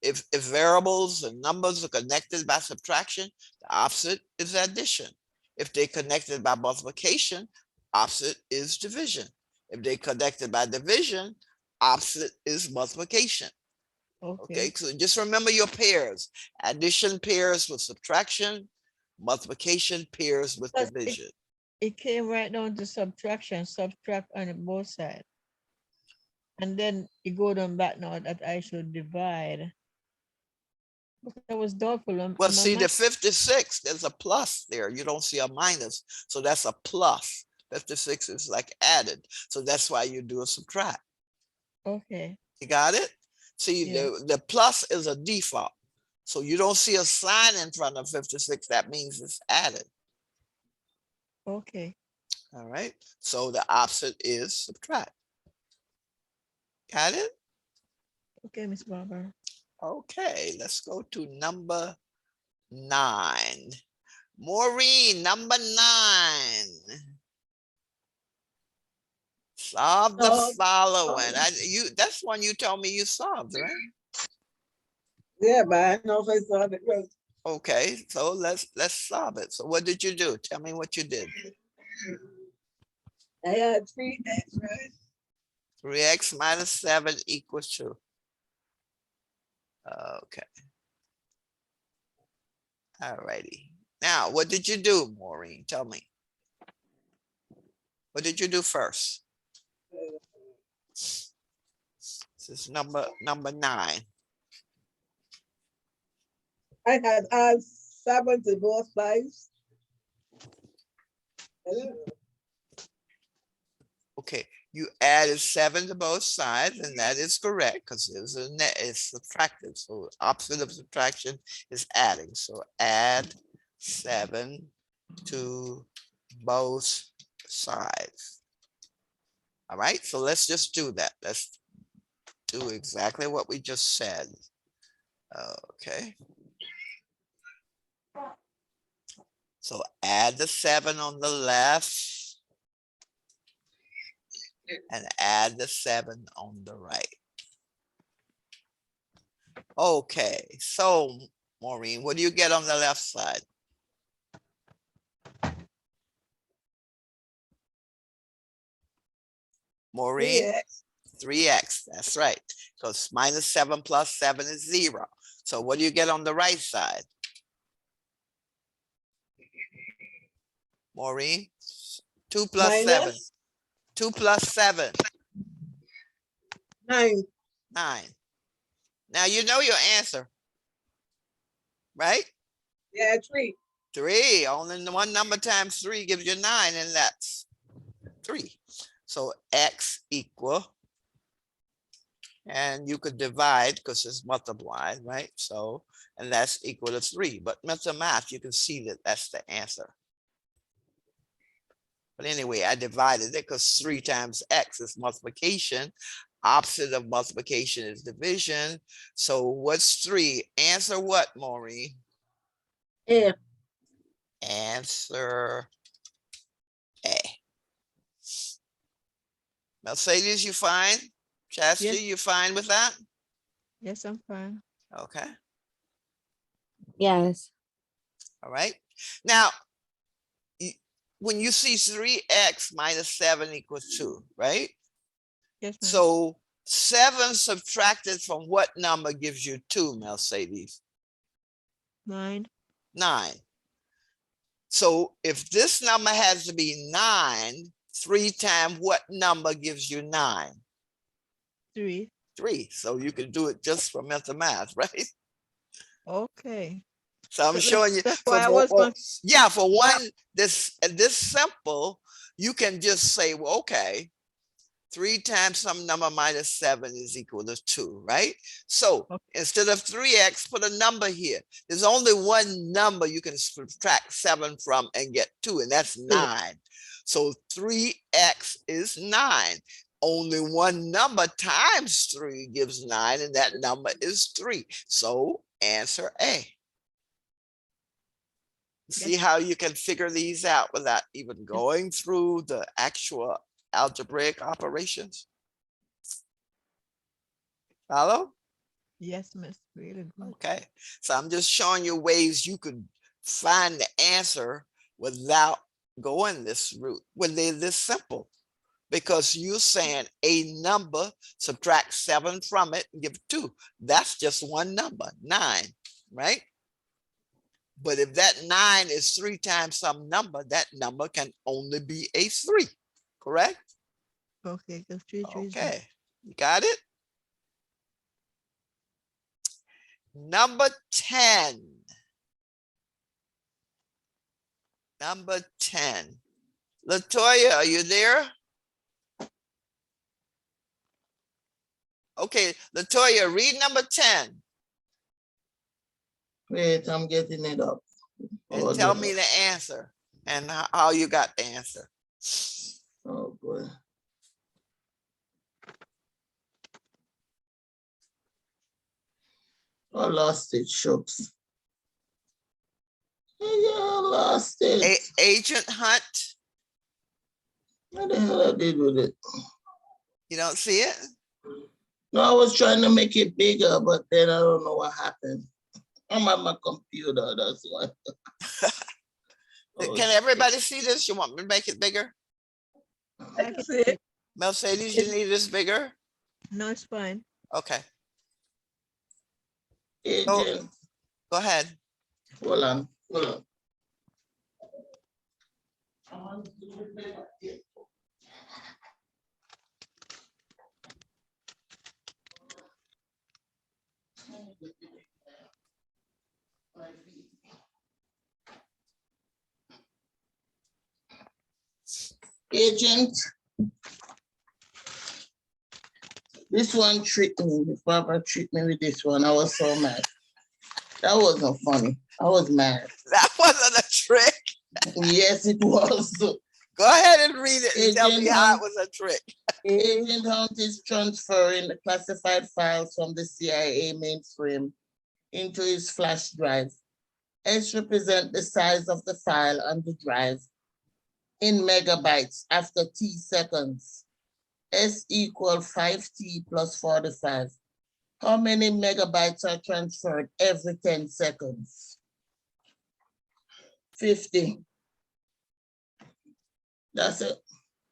Speaker 1: If variables and numbers are connected by subtraction, the opposite is addition. If they're connected by multiplication, opposite is division. If they're connected by division, opposite is multiplication. Okay, so just remember your pairs. Addition pairs with subtraction, multiplication pairs with division.
Speaker 4: It came right down to subtraction, subtract on both sides. And then you go down back now that I should divide. But I was doubtful.
Speaker 1: Well, see the 56, there's a plus there. You don't see a minus. So that's a plus. 56 is like added. So that's why you do a subtract.
Speaker 4: Okay.
Speaker 1: You got it? See,
Speaker 4: Yeah.
Speaker 1: the plus is a default. So you don't see a sign in front of 56. That means it's added.
Speaker 4: Okay.
Speaker 1: All right. So the opposite is subtract. Got it?
Speaker 4: Okay, Miss Barber.
Speaker 1: Okay, let's go to number 9. Maureen, number 9. Solve the following. That's one you told me you solved, right?
Speaker 2: Yeah, but I don't know if I saw it right.
Speaker 1: Okay, so let's solve it. So what did you do? Tell me what you did.
Speaker 2: I had 3x, right?
Speaker 1: 3x minus 7 equals 2. Okay. All righty. Now, what did you do, Maureen? Tell me. What did you do first? This is number 9.
Speaker 2: I had add 7 to both sides.
Speaker 1: Okay, you added 7 to both sides, and that is correct because it's a net, it's subtracted. So opposite of subtraction is adding. So add 7 to both sides. All right, so let's just do that. Let's do exactly what we just said. Okay. So add the 7 on the left and add the 7 on the right. Okay, so Maureen, what do you get on the left side? Maureen? 3x, that's right. Because minus 7 plus 7 is 0. So what do you get on the right side? Maureen? 2 plus
Speaker 2: Minus
Speaker 1: 7. 2 plus 7.
Speaker 2: 9.
Speaker 1: 9. Now you know your answer, right?
Speaker 2: Yeah, 3.
Speaker 1: 3. Only one number times 3 gives you 9, and that's 3. So x equal, and you could divide because it's multiplied, right? So, and that's equal to 3. But mental math, you can see that that's the answer. But anyway, I divided it because 3 times x is multiplication. Opposite of multiplication is division. So what's 3? Answer what, Maureen?
Speaker 2: Yeah.
Speaker 1: Answer A. Mercedes, you fine? Chastity,
Speaker 4: Yes.
Speaker 1: you fine with that?
Speaker 4: Yes, I'm fine.
Speaker 1: Okay,
Speaker 3: Yes.
Speaker 1: all right. Now, when you see 3x minus 7 equals 2, right?
Speaker 4: Yes, ma'am.
Speaker 1: So 7 subtracted from what number gives you 2, Mercedes?
Speaker 4: 9.
Speaker 1: 9. So if this number has to be 9, 3 times what number gives you 9?
Speaker 4: 3.
Speaker 1: 3. So you can do it just from mental math, right?
Speaker 4: Okay.
Speaker 1: So I'm
Speaker 4: So
Speaker 1: showing you.
Speaker 4: that's why I was
Speaker 1: Yeah, for one, this simple, you can just say, well, okay, 3 times some number minus 7 is equal to 2, right? So
Speaker 4: Okay.
Speaker 1: instead of 3x, put a number here. There's only one number you can subtract 7 from and get 2, and that's 9. So 3x is 9. Only one number times 3 gives 9, and that number is 3. So answer A. See how you can figure these out without even going through the actual algebraic operations? Follow?
Speaker 4: Yes, miss. Really good.
Speaker 1: Okay. So I'm just showing you ways you could find the answer without going this route when they're this simple. Because you're saying a number, subtract 7 from it and give 2. That's just one number, 9, right? But if that 9 is 3 times some number, that number can only be a 3, correct?
Speaker 4: Okay, because 3 is
Speaker 1: Okay, you got it? Number 10. Number 10. Latoya, are you there? Okay, Latoya, read number 10
Speaker 5: Wait, I'm getting it up.
Speaker 1: and
Speaker 5: Oh,
Speaker 1: tell
Speaker 5: dear.
Speaker 1: me the answer and how you got the answer.
Speaker 5: Oh, boy. I lost it, shucks. Yeah, I lost it.
Speaker 1: Agent Hunt,
Speaker 5: What the hell I did with it?
Speaker 1: you don't see it?
Speaker 5: No, I was trying to make it bigger, but then I don't know what happened. I'm on my computer, that's why. Oh,
Speaker 1: Can everybody see this? You want me to make it bigger?
Speaker 2: I can see it.
Speaker 1: Mercedes, you need this bigger?
Speaker 4: No, it's fine.
Speaker 1: Okay,
Speaker 5: Agent,
Speaker 1: go ahead.
Speaker 5: hold on, hold on. Agent, this one tricked me. The Barbara tricked me with this one. I was so mad. That wasn't funny. I was mad.
Speaker 1: That wasn't a trick.
Speaker 5: Yes, it was.
Speaker 1: Go ahead and read it and tell me
Speaker 5: Agent
Speaker 1: how it
Speaker 5: Hunt,
Speaker 1: was a trick.
Speaker 5: Agent Hunt is transferring the classified files from the CIA mainframe into his flash drive. S represent the size of the file on the drive in megabytes after T seconds. S equal 5T plus 45. How many megabytes are transferred every 10 seconds? 50. That's it.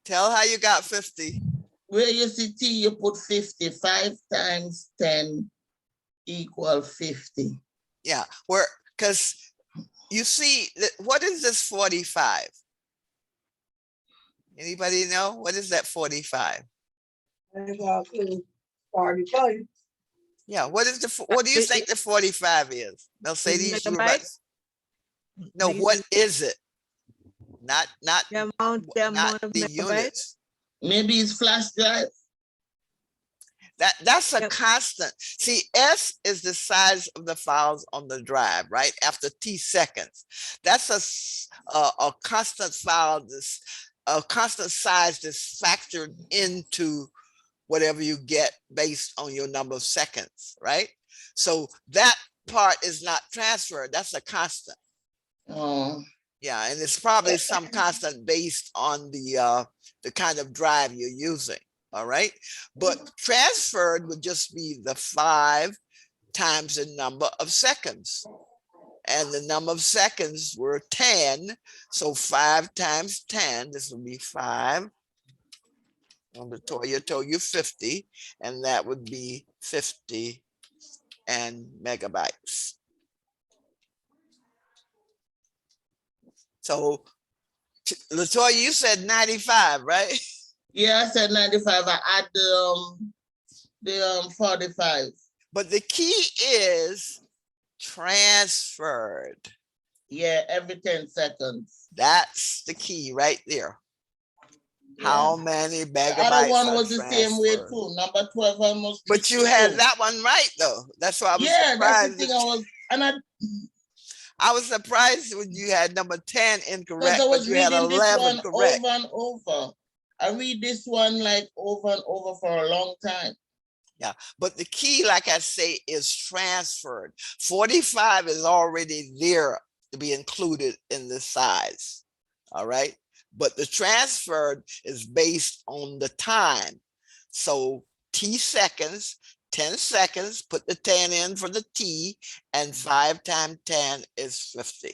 Speaker 1: Tell how you got 50.
Speaker 5: Where you see T, you put 50. 5 times 10 equal 50.
Speaker 1: Yeah, where, because you see, what is this 45? Anybody know? What is that 45?
Speaker 2: And 45.
Speaker 1: Yeah, what is what do you think the 45 is? Mercedes, you were about,
Speaker 4: Megabytes?
Speaker 1: no, what is it? Not
Speaker 4: The amount of
Speaker 1: the
Speaker 4: megabytes?
Speaker 1: units.
Speaker 5: Maybe it's flash drive.
Speaker 1: That's a
Speaker 4: Yep.
Speaker 1: constant. See, S is the size of the files on the drive, right? After T seconds. That's a constant file, a constant size that's factored into whatever you get based on your number of seconds, right? So that part is not transferred. That's a constant.
Speaker 5: Oh,
Speaker 1: Yeah, and it's probably some constant based on the kind of drive you're using. All right. But transferred would just be the 5 times the number of seconds. And the number of seconds were 10. So 5 times 10, this would be 5. Latoya told you 50, and that would be 50 and megabytes. So Latoya, you said 95, right?
Speaker 5: Yeah, I said 95. I add the 45.
Speaker 1: But the key is transferred.
Speaker 5: Yeah, every 10 seconds.
Speaker 1: That's the key right there.
Speaker 5: Yeah.
Speaker 1: How many
Speaker 5: The
Speaker 1: megabytes
Speaker 5: other one
Speaker 1: are
Speaker 5: was the same way
Speaker 1: transferred?
Speaker 5: too. Number 12 almost.
Speaker 1: But you had
Speaker 5: 52.
Speaker 1: that one right though. That's why I was
Speaker 5: Yeah, that's the
Speaker 1: surprised.
Speaker 5: thing.
Speaker 1: I was surprised when you had number 10
Speaker 5: Because
Speaker 1: incorrect,
Speaker 5: I
Speaker 1: but
Speaker 5: was
Speaker 1: you had
Speaker 5: reading this
Speaker 1: 11
Speaker 5: one
Speaker 1: correct.
Speaker 5: over and over. I read this one like over and over for a long time.
Speaker 1: Yeah, but the key, like I say, is transferred. 45 is already there to be included in the size. All right. But the transferred is based on the time. So T seconds, 10 seconds, put the 10 in for the T, and 5 times 10 is 50.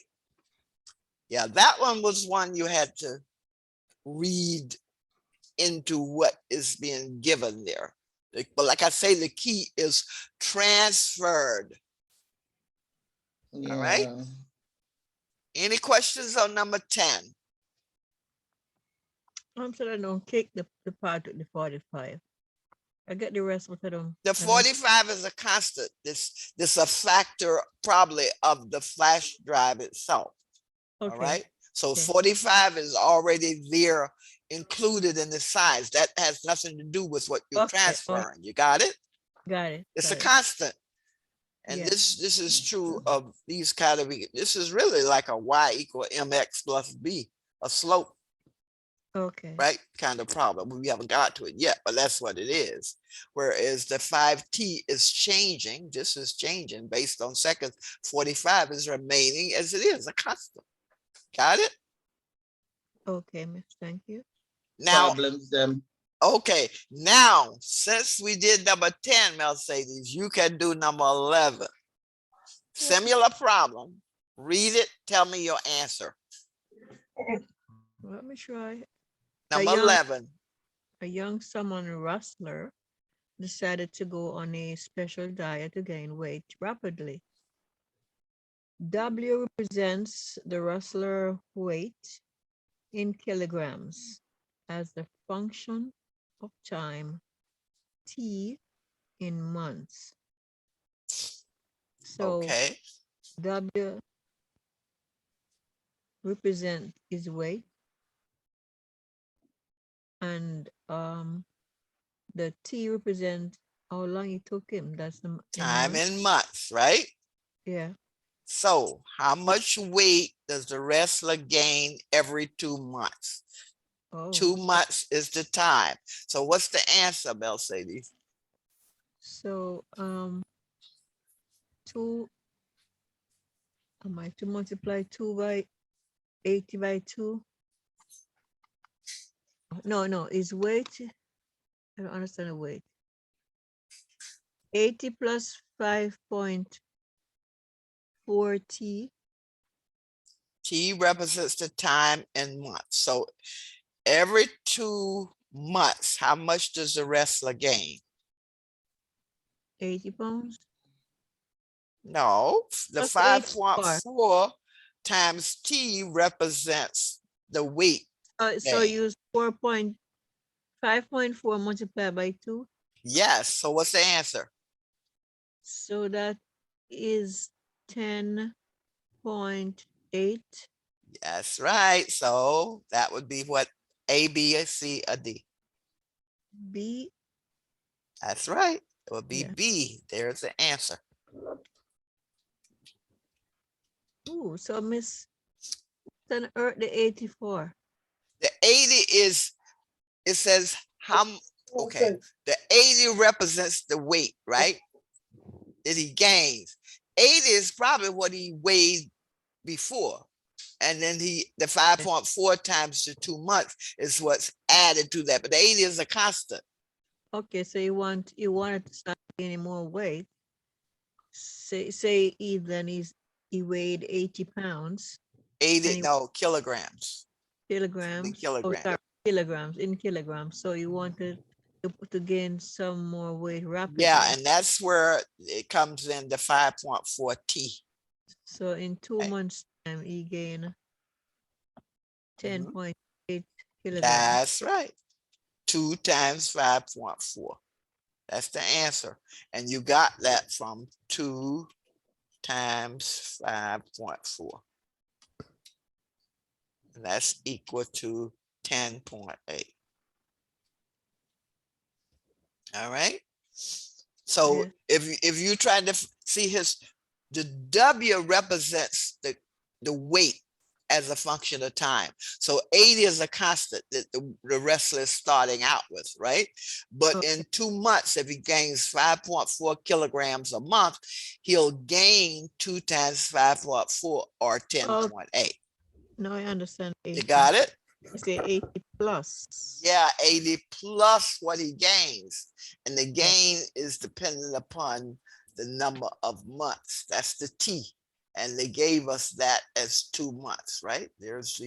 Speaker 1: Yeah, that one was one you had to read into what is being given there. But like I say, the key is transferred.
Speaker 5: Yeah.
Speaker 1: All right. Any questions on number 10?
Speaker 4: I'm sure I don't take the part with the 45. I get the rest, but I don't.
Speaker 1: The 45 is a constant. This a factor probably of the flash drive itself.
Speaker 4: Okay.
Speaker 1: All right. So
Speaker 4: Okay.
Speaker 1: 45 is already there included in the size. That has nothing to do with what you're
Speaker 4: Okay,
Speaker 1: transferring. You got it?
Speaker 4: Got it.
Speaker 1: It's a
Speaker 4: got it.
Speaker 1: constant. And
Speaker 4: Yeah.
Speaker 1: this is true of these kind of, this is really like a y equal mx plus b, a slope,
Speaker 4: Okay.
Speaker 1: right? Kind of problem. We haven't got to it yet, but that's what it is. Whereas the 5t is changing, this is changing based on seconds. 45 is remaining as it is, a constant. Got it?
Speaker 4: Okay, miss. Thank you.
Speaker 1: Now,
Speaker 5: Problems them.
Speaker 1: okay, now, since we did number 10, Mercedes, you can do number 11. Similar problem. Read it, tell me your answer.
Speaker 4: Let me try.
Speaker 1: Number
Speaker 4: young-
Speaker 1: 11.
Speaker 4: A young salmon rustler decided to go on a special diet to gain weight rapidly. W represents the rustler weight in kilograms as the function of time, T in months. So
Speaker 1: Okay,
Speaker 4: W represent his weight, and the T represent how long it took him. That's the
Speaker 1: time
Speaker 4: months.
Speaker 1: in months, right?
Speaker 4: Yeah.
Speaker 1: So how much weight does the wrestler gain every 2 months?
Speaker 4: Oh.
Speaker 1: 2 months is the time. So what's the answer, Mercedes?
Speaker 4: So am I to multiply 2 by 80 by 2? No, is weight. I don't understand the weight. 80 plus 5.4 T.
Speaker 1: T represents the time in months. So every 2 months, how much does the wrestler gain?
Speaker 4: 80 pounds.
Speaker 1: No, the
Speaker 4: Plus
Speaker 1: 5.4 times T represents the weight.
Speaker 4: So
Speaker 1: gain.
Speaker 4: use 5.4 multiplied by 2.
Speaker 1: Yes, so what's the answer?
Speaker 4: So that is 10.8.
Speaker 1: That's right. So that would be what? A, B, a C, a D.
Speaker 4: B.
Speaker 1: That's right. It would be
Speaker 4: Yeah.
Speaker 1: B. There's the answer.
Speaker 4: Ooh, so Miss then Earth the 84.
Speaker 1: The 80 is, it says how, okay. The 80 represents the weight, right? That he gains. 80 is probably what he weighed before. And then the 5.4 times the 2 months is what's added to that. But the 80 is a constant.
Speaker 4: Okay, so you wanted to start gaining more weight. Say Ethan he weighed 80 pounds,
Speaker 1: 80,
Speaker 4: and
Speaker 1: no, kilograms. In
Speaker 4: kilograms. Oh,
Speaker 1: kilograms.
Speaker 4: sorry, kilograms, in kilograms. So you wanted to gain some more weight rapidly.
Speaker 1: Yeah, and that's where it comes in the 5.4 T.
Speaker 4: So in 2
Speaker 1: Right.
Speaker 4: months' time, he gained 10.8 kilograms.
Speaker 1: That's right. 2 times 5.4. That's the answer. And you got that from 2 times 5.4. And that's equal to 10.8. All right. So
Speaker 4: Yeah.
Speaker 1: if you try to see the W represents the weight as a function of time. So 80 is a constant that the wrestler is starting out with, right? But in 2 months, if he gains 5.4 kilograms a month, he'll gain 2 times 5.4 or 10.8.
Speaker 4: No, I understand.
Speaker 1: You got it?
Speaker 4: You say 80 plus.
Speaker 1: Yeah, 80 plus what he gains. And the gain is dependent upon the number of months. That's the T. And they gave us that as 2 months, right? There's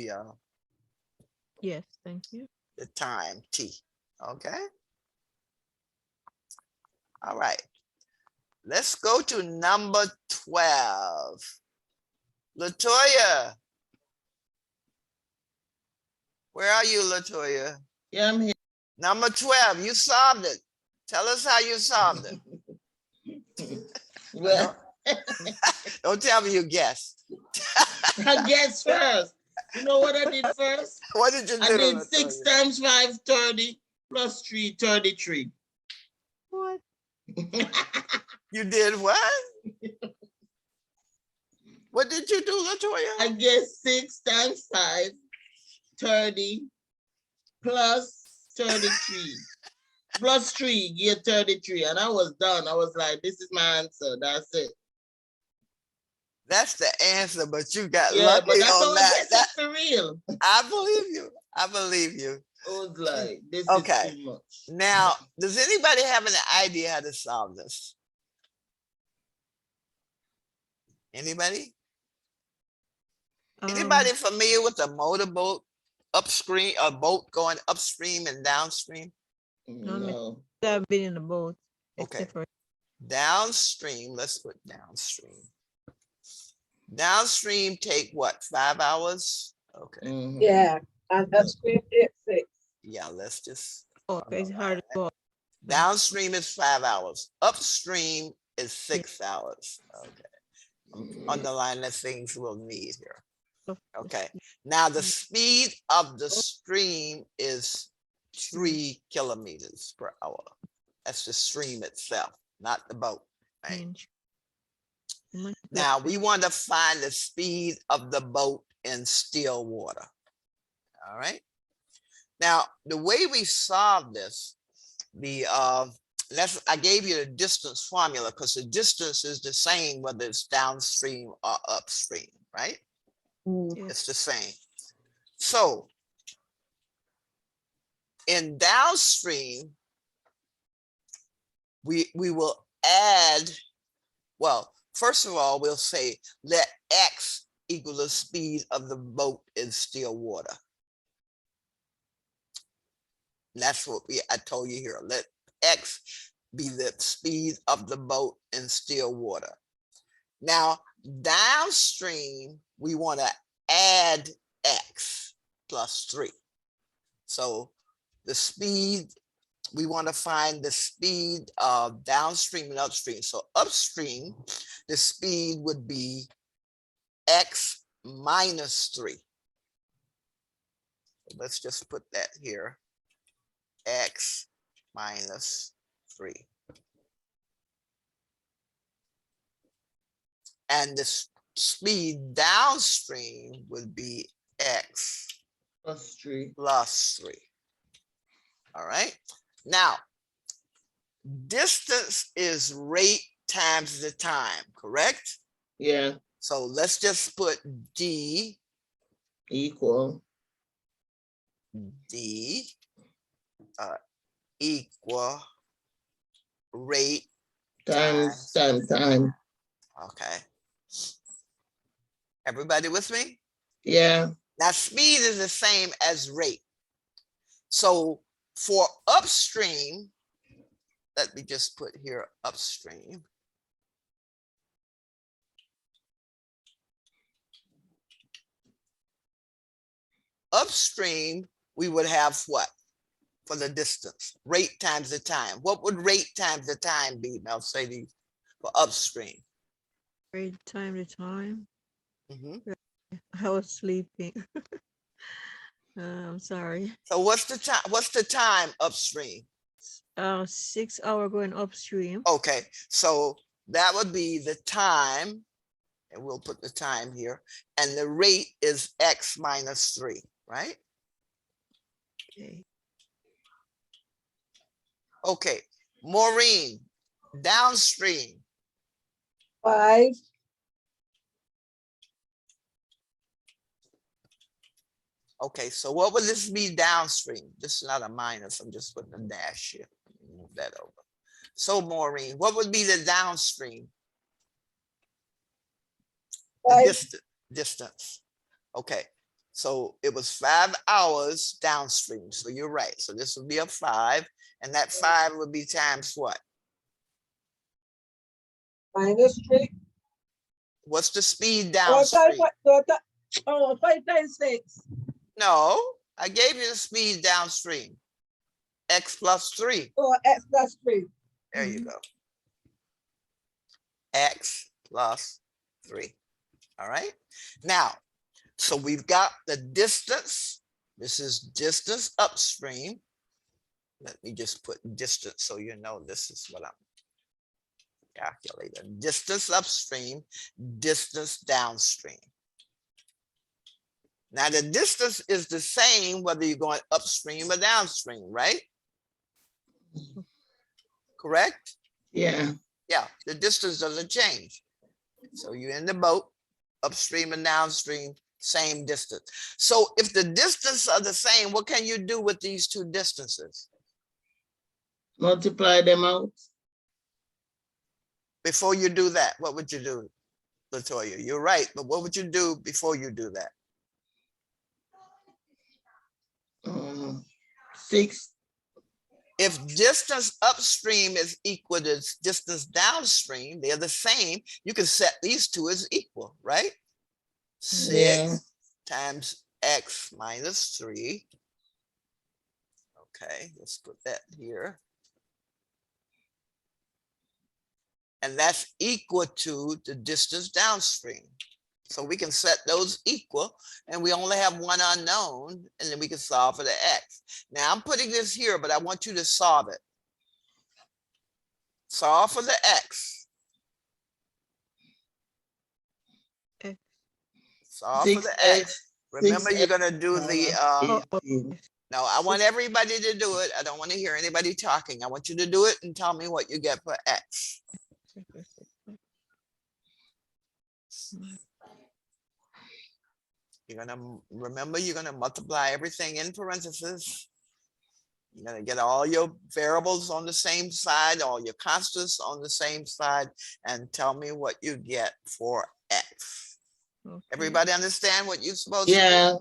Speaker 4: Yes, thank you.
Speaker 1: the time T. Okay. All right. Let's go to number 12. Latoya. Where are you, Latoya?
Speaker 5: Yeah, I'm here.
Speaker 1: Number 12, you solved it. Tell us how you solved it.
Speaker 5: Well,
Speaker 1: Don't tell me you guessed.
Speaker 5: I guess first. You know what I did first?
Speaker 1: What did you do?
Speaker 5: I did
Speaker 1: Latoya?
Speaker 5: 6 times 5, 30, plus 3, 33.
Speaker 1: What? You did what? What did you do, Latoya?
Speaker 5: I guess 6 times 5, 30, plus 33. Plus 3, get 33. And I was done. I was like, this is my answer. That's it.
Speaker 1: That's the answer, but you got
Speaker 5: Yeah,
Speaker 1: lucky
Speaker 5: but that's
Speaker 1: on
Speaker 5: all I
Speaker 1: that.
Speaker 5: guess it's for real.
Speaker 1: I believe you. I believe you.
Speaker 5: I was like, this
Speaker 1: Okay.
Speaker 5: is too much.
Speaker 1: Now, does anybody have an idea how to solve this? Anybody? Anybody familiar with a motorboat upstream, a boat going upstream and downstream?
Speaker 5: No.
Speaker 4: I've been in the boat.
Speaker 1: Okay.
Speaker 4: Except for
Speaker 1: Downstream, let's put downstream. Downstream take what, 5 hours? Okay.
Speaker 5: Mhm.
Speaker 2: Yeah, and upstream did 6.
Speaker 1: Yeah, let's just.
Speaker 4: okay, it's hard to go.
Speaker 1: Downstream is 5 hours. Upstream is 6 hours. Okay. Underline the things we'll need here. Okay. Now the speed of the stream is 3 kilometers per hour. That's the stream itself, not the boat. Right? Now we want to find the speed of the boat in still water. All right. Now the way we solve this, I gave you the distance formula because the distance is the same whether it's downstream or upstream, right? It's the same. So in downstream, we will add, well, first of all, we'll say let X equal the speed of the boat in still water. And that's what I told you here. Let X be the speed of the boat in still water. Now, downstream, we want to add X plus 3. So the speed, we want to find the speed of downstream and upstream. So upstream, the speed would be X minus 3. Let's just put that here. X minus 3. And the speed downstream would be X
Speaker 5: Plus 3.
Speaker 1: plus 3. All right. Now, distance is rate times the time, correct?
Speaker 5: Yeah.
Speaker 1: So let's just put D
Speaker 5: Equal.
Speaker 1: D equal rate.
Speaker 5: Time.
Speaker 1: Okay. Everybody with me?
Speaker 5: Yeah.
Speaker 1: Now speed is the same as rate. So for upstream, let me just put here upstream. Upstream, we would have what for the distance? Rate times the time. What would rate times the time be, Mercedes, for upstream?
Speaker 4: Great time to time.
Speaker 1: Mhm.
Speaker 4: I was sleeping. I'm sorry.
Speaker 1: So what's the time? What's the time upstream?
Speaker 4: 6 hour going upstream.
Speaker 1: Okay, so that would be the time, and we'll put the time here, and the rate is x minus 3, right?
Speaker 4: Okay.
Speaker 1: Okay, Maureen, downstream.
Speaker 2: 5,
Speaker 1: Okay, so what would this be downstream? This is not a minus, I'm just putting a dash here. Move that over. So Maureen, what would be the downstream? The
Speaker 2: 5,
Speaker 1: distance. Okay, so it was 5 hours downstream. So you're right. So this would be a 5, and that 5 would be times what?
Speaker 2: minus 3.
Speaker 1: What's the speed
Speaker 2: Oh,
Speaker 1: downstream?
Speaker 2: 5 times 6.
Speaker 1: No, I gave you the speed downstream. X plus 3.
Speaker 2: Oh, x plus 3.
Speaker 1: There you go. X plus 3. All right. Now, so we've got the distance. This is distance upstream. Let me just put distance so you know this is what I'm calculating. Distance upstream, distance downstream. Now the distance is the same whether you're going upstream or downstream, right? Correct?
Speaker 5: Yeah.
Speaker 1: Yeah, the distance doesn't change. So you're in the boat, upstream and downstream, same distance. So if the distances are the same, what can you do with these two distances?
Speaker 5: Multiply them out.
Speaker 1: Before you do that, what would you do, Latoya? You're right, but what would you do before you do that?
Speaker 5: 6.
Speaker 1: If distance upstream is equal to distance downstream, they're the same. You can set these two as equal, right? 6
Speaker 5: Yeah.
Speaker 1: times x minus 3. Okay, let's put that here. And that's equal to the distance downstream. So we can set those equal, and we only have one unknown, and then we can solve for the x. Now I'm putting this here, but I want you to solve it. Solve for the x.
Speaker 4: X.
Speaker 1: Solve for the x. Remember, you're gonna do the, no, I want everybody to do it. I don't want to hear anybody talking. I want you to do it and tell me what you get for x. You're gonna remember, you're gonna multiply everything in parentheses. You're gonna get all your variables on the same side, all your constants on the same side, and tell me what you get for x.
Speaker 4: Okay.
Speaker 1: Everybody understand what you're supposed to do?
Speaker 5: Yeah.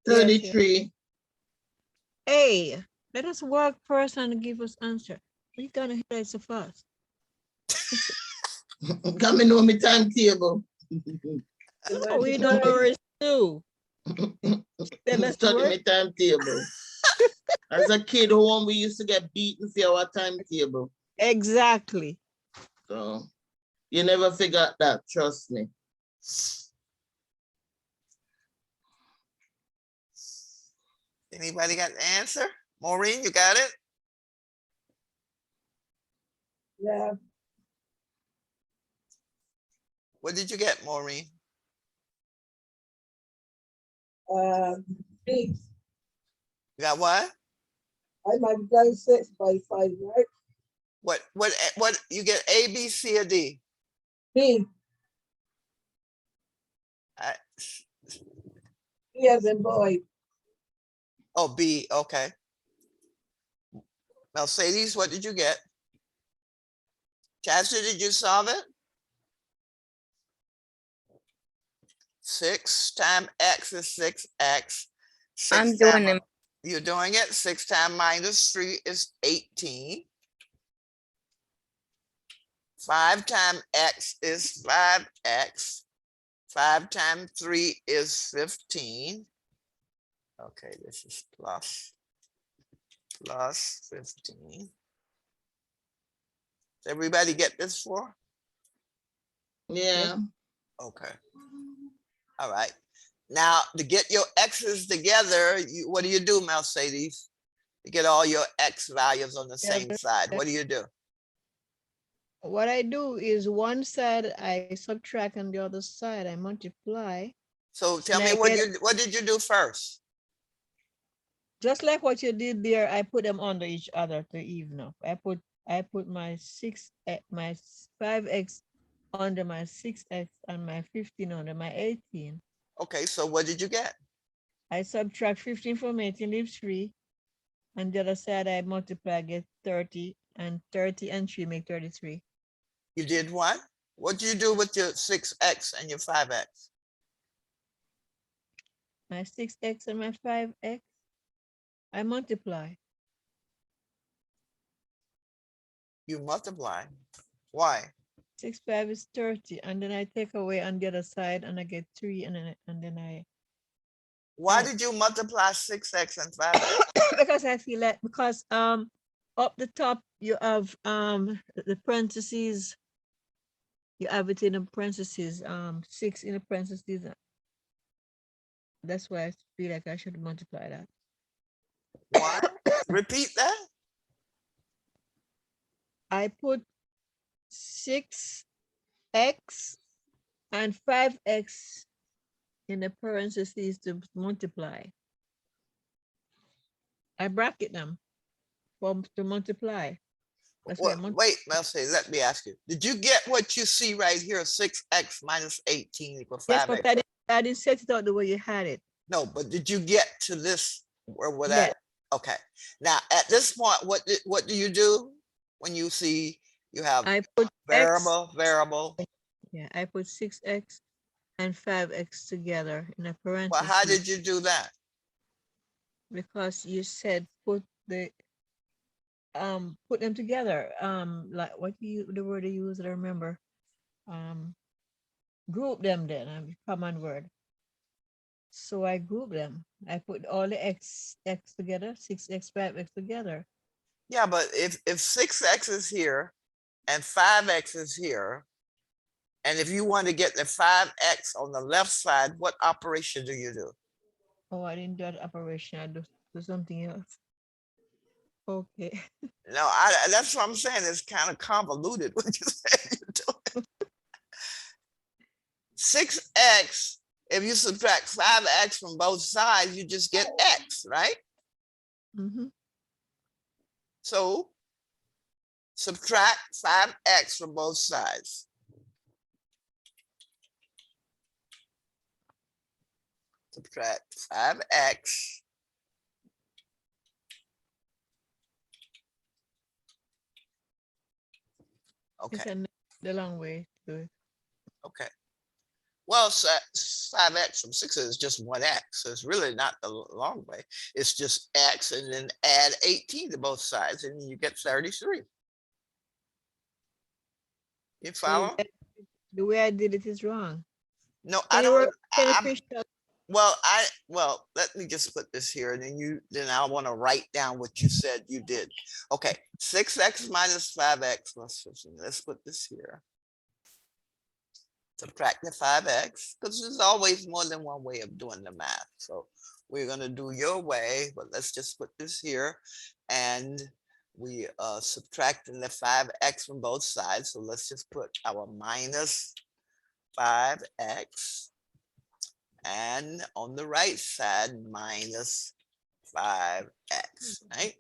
Speaker 5: 33.
Speaker 4: Hey, let us work first and give us answer. We gonna hear it so fast.
Speaker 5: Come and know me timetable.
Speaker 4: No, we don't know where it's to. Tell us
Speaker 5: Study
Speaker 4: work.
Speaker 5: my timetable. As a kid, home, we used to get beaten for our timetable.
Speaker 4: Exactly.
Speaker 5: So you never forgot that, trust me.
Speaker 1: Anybody got the answer? Maureen, you got it?
Speaker 2: Yeah.
Speaker 1: What did you get, Maureen?
Speaker 2: B.
Speaker 1: You got what?
Speaker 2: I multiply 6 by 5, right?
Speaker 1: What you get A, B, C, or D?
Speaker 2: B.
Speaker 1: I-
Speaker 2: B as in boy.
Speaker 1: Oh, B, okay. Mercedes, what did you get? Chastity, did you solve it? 6 times x is 6x.
Speaker 3: I'm doing them.
Speaker 1: You're doing it. 6 times minus 3 is 18. 5 times x is 5x. 5 times 3 is 15. Okay, this is plus 15. Does everybody get this for?
Speaker 5: Yeah.
Speaker 1: Okay. All right. Now, to get your x's together, what do you do, Mercedes? To get all your x values on the
Speaker 4: Yeah,
Speaker 1: same side, what do you do?
Speaker 4: What I do is one side I subtract and the other side I multiply.
Speaker 1: So tell
Speaker 4: And
Speaker 1: me,
Speaker 4: I
Speaker 1: what did you do first?
Speaker 4: just like what you did there, I put them under each other to even up. I put my 5x under my 6x and my 15 under my 18.
Speaker 1: Okay, so what did you get?
Speaker 4: I subtract 15 from 18, leave 3. And the other side I multiply, get 30, and 30 and 3 make 33.
Speaker 1: You did what? What did you do with your 6x and your 5x?
Speaker 4: My 6x and my 5x, I multiply.
Speaker 1: You multiply. Why?
Speaker 4: 6, 5 is 30, and then I take away on the other side and I get 3, and then I
Speaker 1: Why
Speaker 4: Oh.
Speaker 1: did you multiply 6x and 5x?
Speaker 4: because I feel like up the top you have the parentheses, you have it in the parentheses, 6 in the parentheses. That's why I feel like I should multiply that.
Speaker 1: Why? Repeat that.
Speaker 4: I put 6x and 5x in the parentheses to multiply. I bracket them to multiply. That's why
Speaker 1: Wait, Melcy, let me ask you. Did you get what you see right here? 6x minus 18 equals 5x.
Speaker 4: Yes, but I didn't set it out the way you had it.
Speaker 1: No, but did you get to this where we're
Speaker 4: Yeah.
Speaker 1: at? Okay. Now, at this point, what do you do when you see you have
Speaker 4: I put
Speaker 1: variable?
Speaker 4: Yeah, I put 6x and 5x together in a parenthesis.
Speaker 1: Well, how did you do that?
Speaker 4: Because you said put them together. Like the word you used, I remember. Group them then, common word. So I group them. I put all the x together, 6x, 5x together.
Speaker 1: Yeah, but if 6x is here and 5x is here, and if you want to get the 5x on the left side, what operation do you do?
Speaker 4: Oh, I didn't do that operation. I do something else. Okay.
Speaker 1: No, that's what I'm saying. It's kind of convoluted what you say you're doing. 6x, if you subtract 5x from both sides, you just get x, right?
Speaker 4: Mm-hmm.
Speaker 1: So subtract 5x from both sides. Subtract 5x. Okay.
Speaker 4: The long way to it.
Speaker 1: Okay. Well, 5x from 6 is just 1x. So it's really not the long way. It's just x and then add 18 to both sides and you get 33. You follow?
Speaker 4: The way I did it is wrong.
Speaker 1: No, I don't. Well, let me just put this here and then I want to write down what you said you did. Okay, 6x minus 5x plus 15. Let's put this here. Subtract the 5x, because there's always more than one way of doing the math. So we're going to do your way, but let's just put this here. And we subtracting the 5x from both sides. So let's just put our minus 5x. And on the right side, minus 5x, right?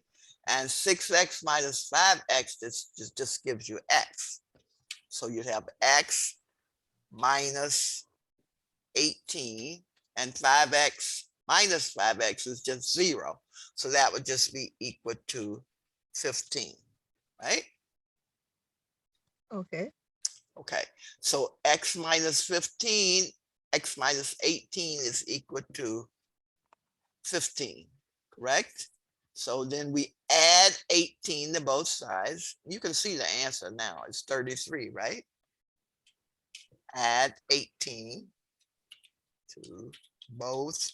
Speaker 1: And 6x minus 5x, this just gives you x. So you'd have x minus 18, and 5x minus 5x is just 0. So that would just be equal to 15, right?
Speaker 4: Okay.
Speaker 1: Okay, so x minus 15, x minus 18 is equal to 15, correct? So then we add 18 to both sides. You can see the answer now. It's 33, right? Add 18 to both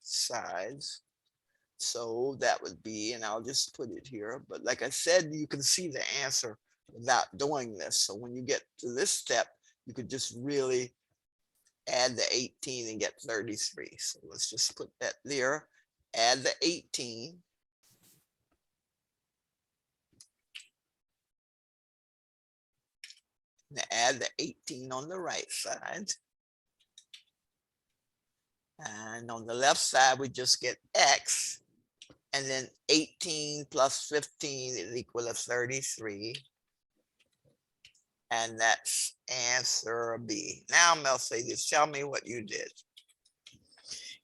Speaker 1: sides. So that would be, and I'll just put it here, but like I said, you can see the answer without doing this. So when you get to this step, you could just really add the 18 and get 33. So let's just put that there, add the 18. And add the 18 on the right side. And on the left side, we just get x. And then 18 plus 15 is equal to 33. And that's answer B. Now, Mercedes, tell me what you did.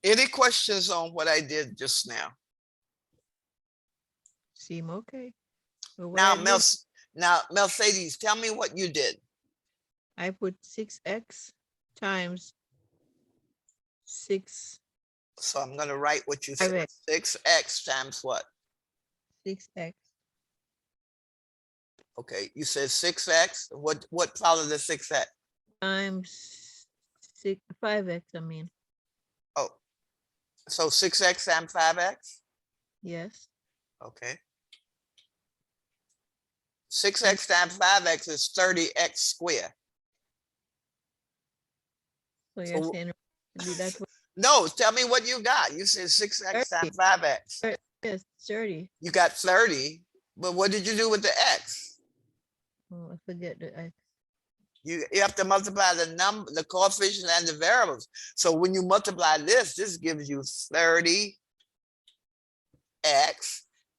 Speaker 1: Any questions on what I did just now?
Speaker 4: Seem okay. So what
Speaker 1: Now,
Speaker 4: I did,
Speaker 1: Mercedes, tell me what you did.
Speaker 4: I put 6x times 6,
Speaker 1: So I'm going to write what you said.
Speaker 4: 5x.
Speaker 1: 6x times what?
Speaker 4: 6x
Speaker 1: Okay, you said 6x. What followed the 6x?
Speaker 4: times 5x, I mean.
Speaker 1: Oh, so 6x times 5x?
Speaker 4: Yes.
Speaker 1: Okay. 6x times 5x is 30x squared.
Speaker 4: So you're
Speaker 1: So-
Speaker 4: saying that's what,
Speaker 1: No, tell me what you got. You said 6x
Speaker 4: 30.
Speaker 1: times 5x.
Speaker 4: yes, 30.
Speaker 1: You got 30, but what did you do with the x?
Speaker 4: Oh, I forget the x.
Speaker 1: You have to multiply the number, the coefficients and the variables. So when you multiply this gives you 30x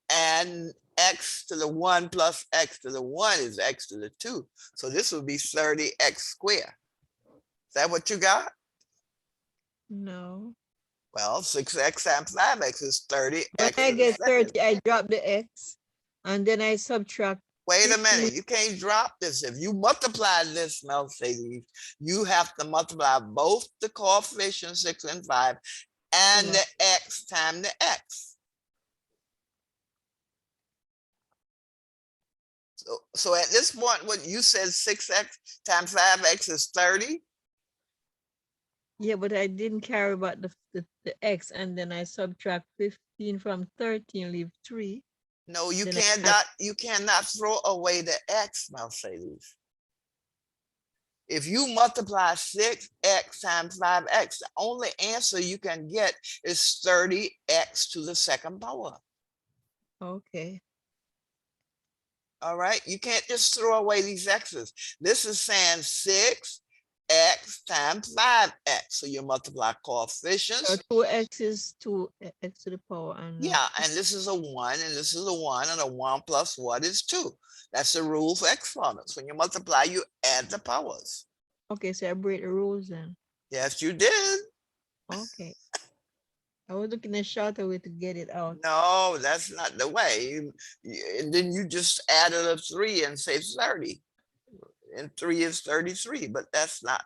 Speaker 1: and x to the 1 plus x to the 1 is x to the 2. So this would be 30x squared. Is that what you got?
Speaker 4: No.
Speaker 1: Well, 6x times 5x is 30x.
Speaker 4: When I
Speaker 1: to the
Speaker 4: get
Speaker 1: second.
Speaker 4: 30, I drop the x and then I subtract.
Speaker 1: Wait a
Speaker 4: 15.
Speaker 1: minute, you can't drop this. If you multiply this, Mercedes, you have to multiply both the coefficients 6 and 5 and the x times the x. So at this point, what you said 6x times 5x is 30?
Speaker 4: Yeah, but I didn't care about the x, and then I subtract 15 from 13, leave 3.
Speaker 1: No, you
Speaker 4: Then I
Speaker 1: cannot throw away the x, Mercedes. If you multiply 6x times 5x, the only answer you can get is 30x to the second power.
Speaker 4: Okay.
Speaker 1: All right, you can't just throw away these x's. This is saying 6x times 5x. So you multiply coefficients.
Speaker 4: So 2x is 2x to the power. And
Speaker 1: Yeah, and this is a 1, and this is a 1, and a 1 plus what is 2. That's the rule for exponents. When you multiply, you add the powers.
Speaker 4: okay, so I break the rules then.
Speaker 1: Yes, you did.
Speaker 4: Okay. I was looking at a shorter way to get it out.
Speaker 1: No, that's not the way. And then you just added a 3 and say 30. And 3 is 33, but that's not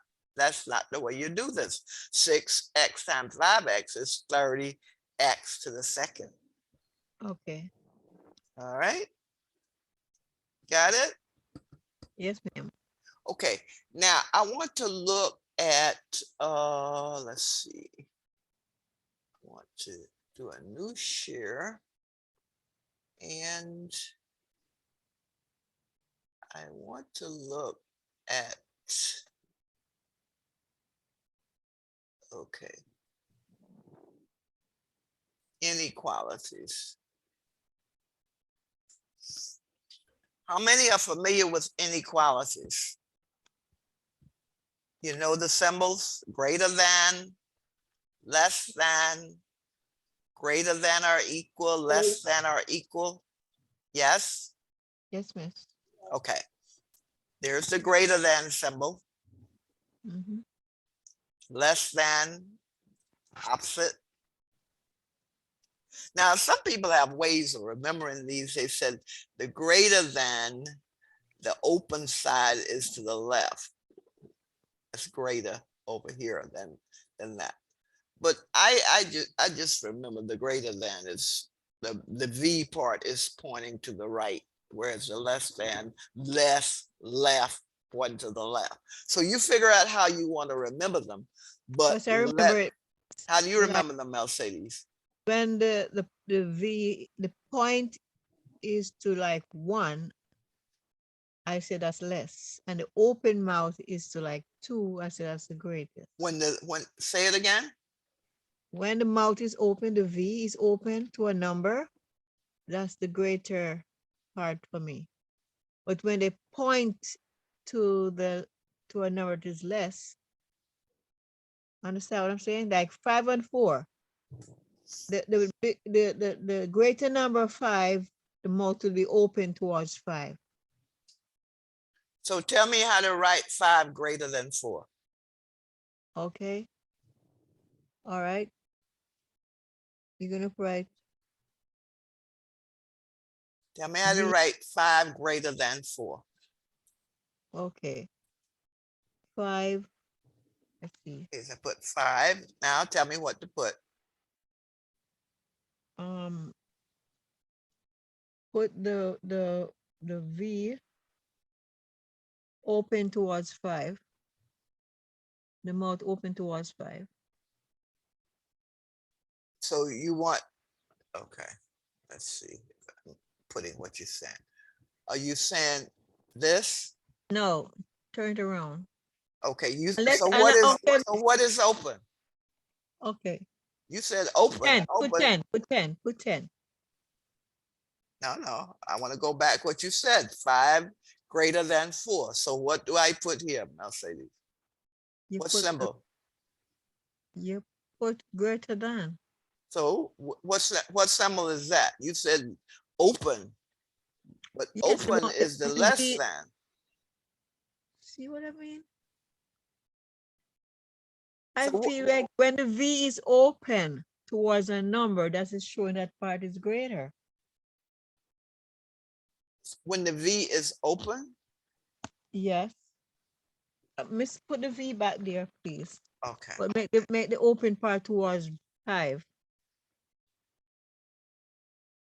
Speaker 1: the way you do this. 6x times 5x is 30x to the second.
Speaker 4: Okay.
Speaker 1: All right. Got it?
Speaker 4: Yes, ma'am.
Speaker 1: Okay. Now I want to look at, let's see. I want to do a new share. And I want to look at, okay, inequalities. How many are familiar with inequalities? You know the symbols: greater than, less than, greater than or equal, less than or equal. Yes?
Speaker 4: Yes, miss.
Speaker 1: Okay. There's the greater than symbol.
Speaker 4: Mhm.
Speaker 1: Less than, opposite. Now, some people have ways of remembering these. They said the greater than, the open side is to the left. It's greater over here than that. But I just remember the greater than is the V part is pointing to the right, whereas the less than, less, left, pointing to the left. So you figure out how you want to remember them. But
Speaker 4: Because I remember it
Speaker 1: how do you
Speaker 4: like
Speaker 1: remember them, Mercedes?
Speaker 4: when the point is to like 1, I say that's less. And the open mouth is to like 2, I say that's the greatest.
Speaker 1: When say it again?
Speaker 4: When the mouth is open, the V is open to a number, that's the greater part for me. But when they point to a number that is less, understand what I'm saying? Like 5 and 4. The greater number 5, the mouth will be open towards 5.
Speaker 1: So tell me how to write 5 greater than 4.
Speaker 4: Okay. All right. You're gonna write.
Speaker 1: Tell me how to
Speaker 4: V.
Speaker 1: write 5 greater than 4.
Speaker 4: Okay. 5. Let's see.
Speaker 1: Okay, so I put 5. Now tell me what to put.
Speaker 4: Put the V open towards 5. The mouth open towards 5.
Speaker 1: So you want, okay, let's see if I'm putting what you're saying. Are you saying this?
Speaker 4: No, turn it around.
Speaker 1: Okay,
Speaker 4: Let's- okay.
Speaker 1: so what is open?
Speaker 4: Okay.
Speaker 1: You said open.
Speaker 4: 10.
Speaker 1: Open.
Speaker 4: Put 10. Put 10. Put 10.
Speaker 1: No, I want to go back what you said. 5 greater than 4. So what do I put here, Mercedes?
Speaker 4: You
Speaker 1: What
Speaker 4: put the-
Speaker 1: symbol?
Speaker 4: You put greater than.
Speaker 1: So what's that? What symbol is that? You said open, but
Speaker 4: Yes,
Speaker 1: open
Speaker 4: no,
Speaker 1: is the
Speaker 4: it will
Speaker 1: less
Speaker 4: be-
Speaker 1: than.
Speaker 4: See what I mean? I
Speaker 1: So
Speaker 4: feel like when the V is open towards a number, that is showing that part is greater.
Speaker 1: when the V is open,
Speaker 4: Yes. Miss, put the V back there, please.
Speaker 1: okay.
Speaker 4: But make the open part towards 5.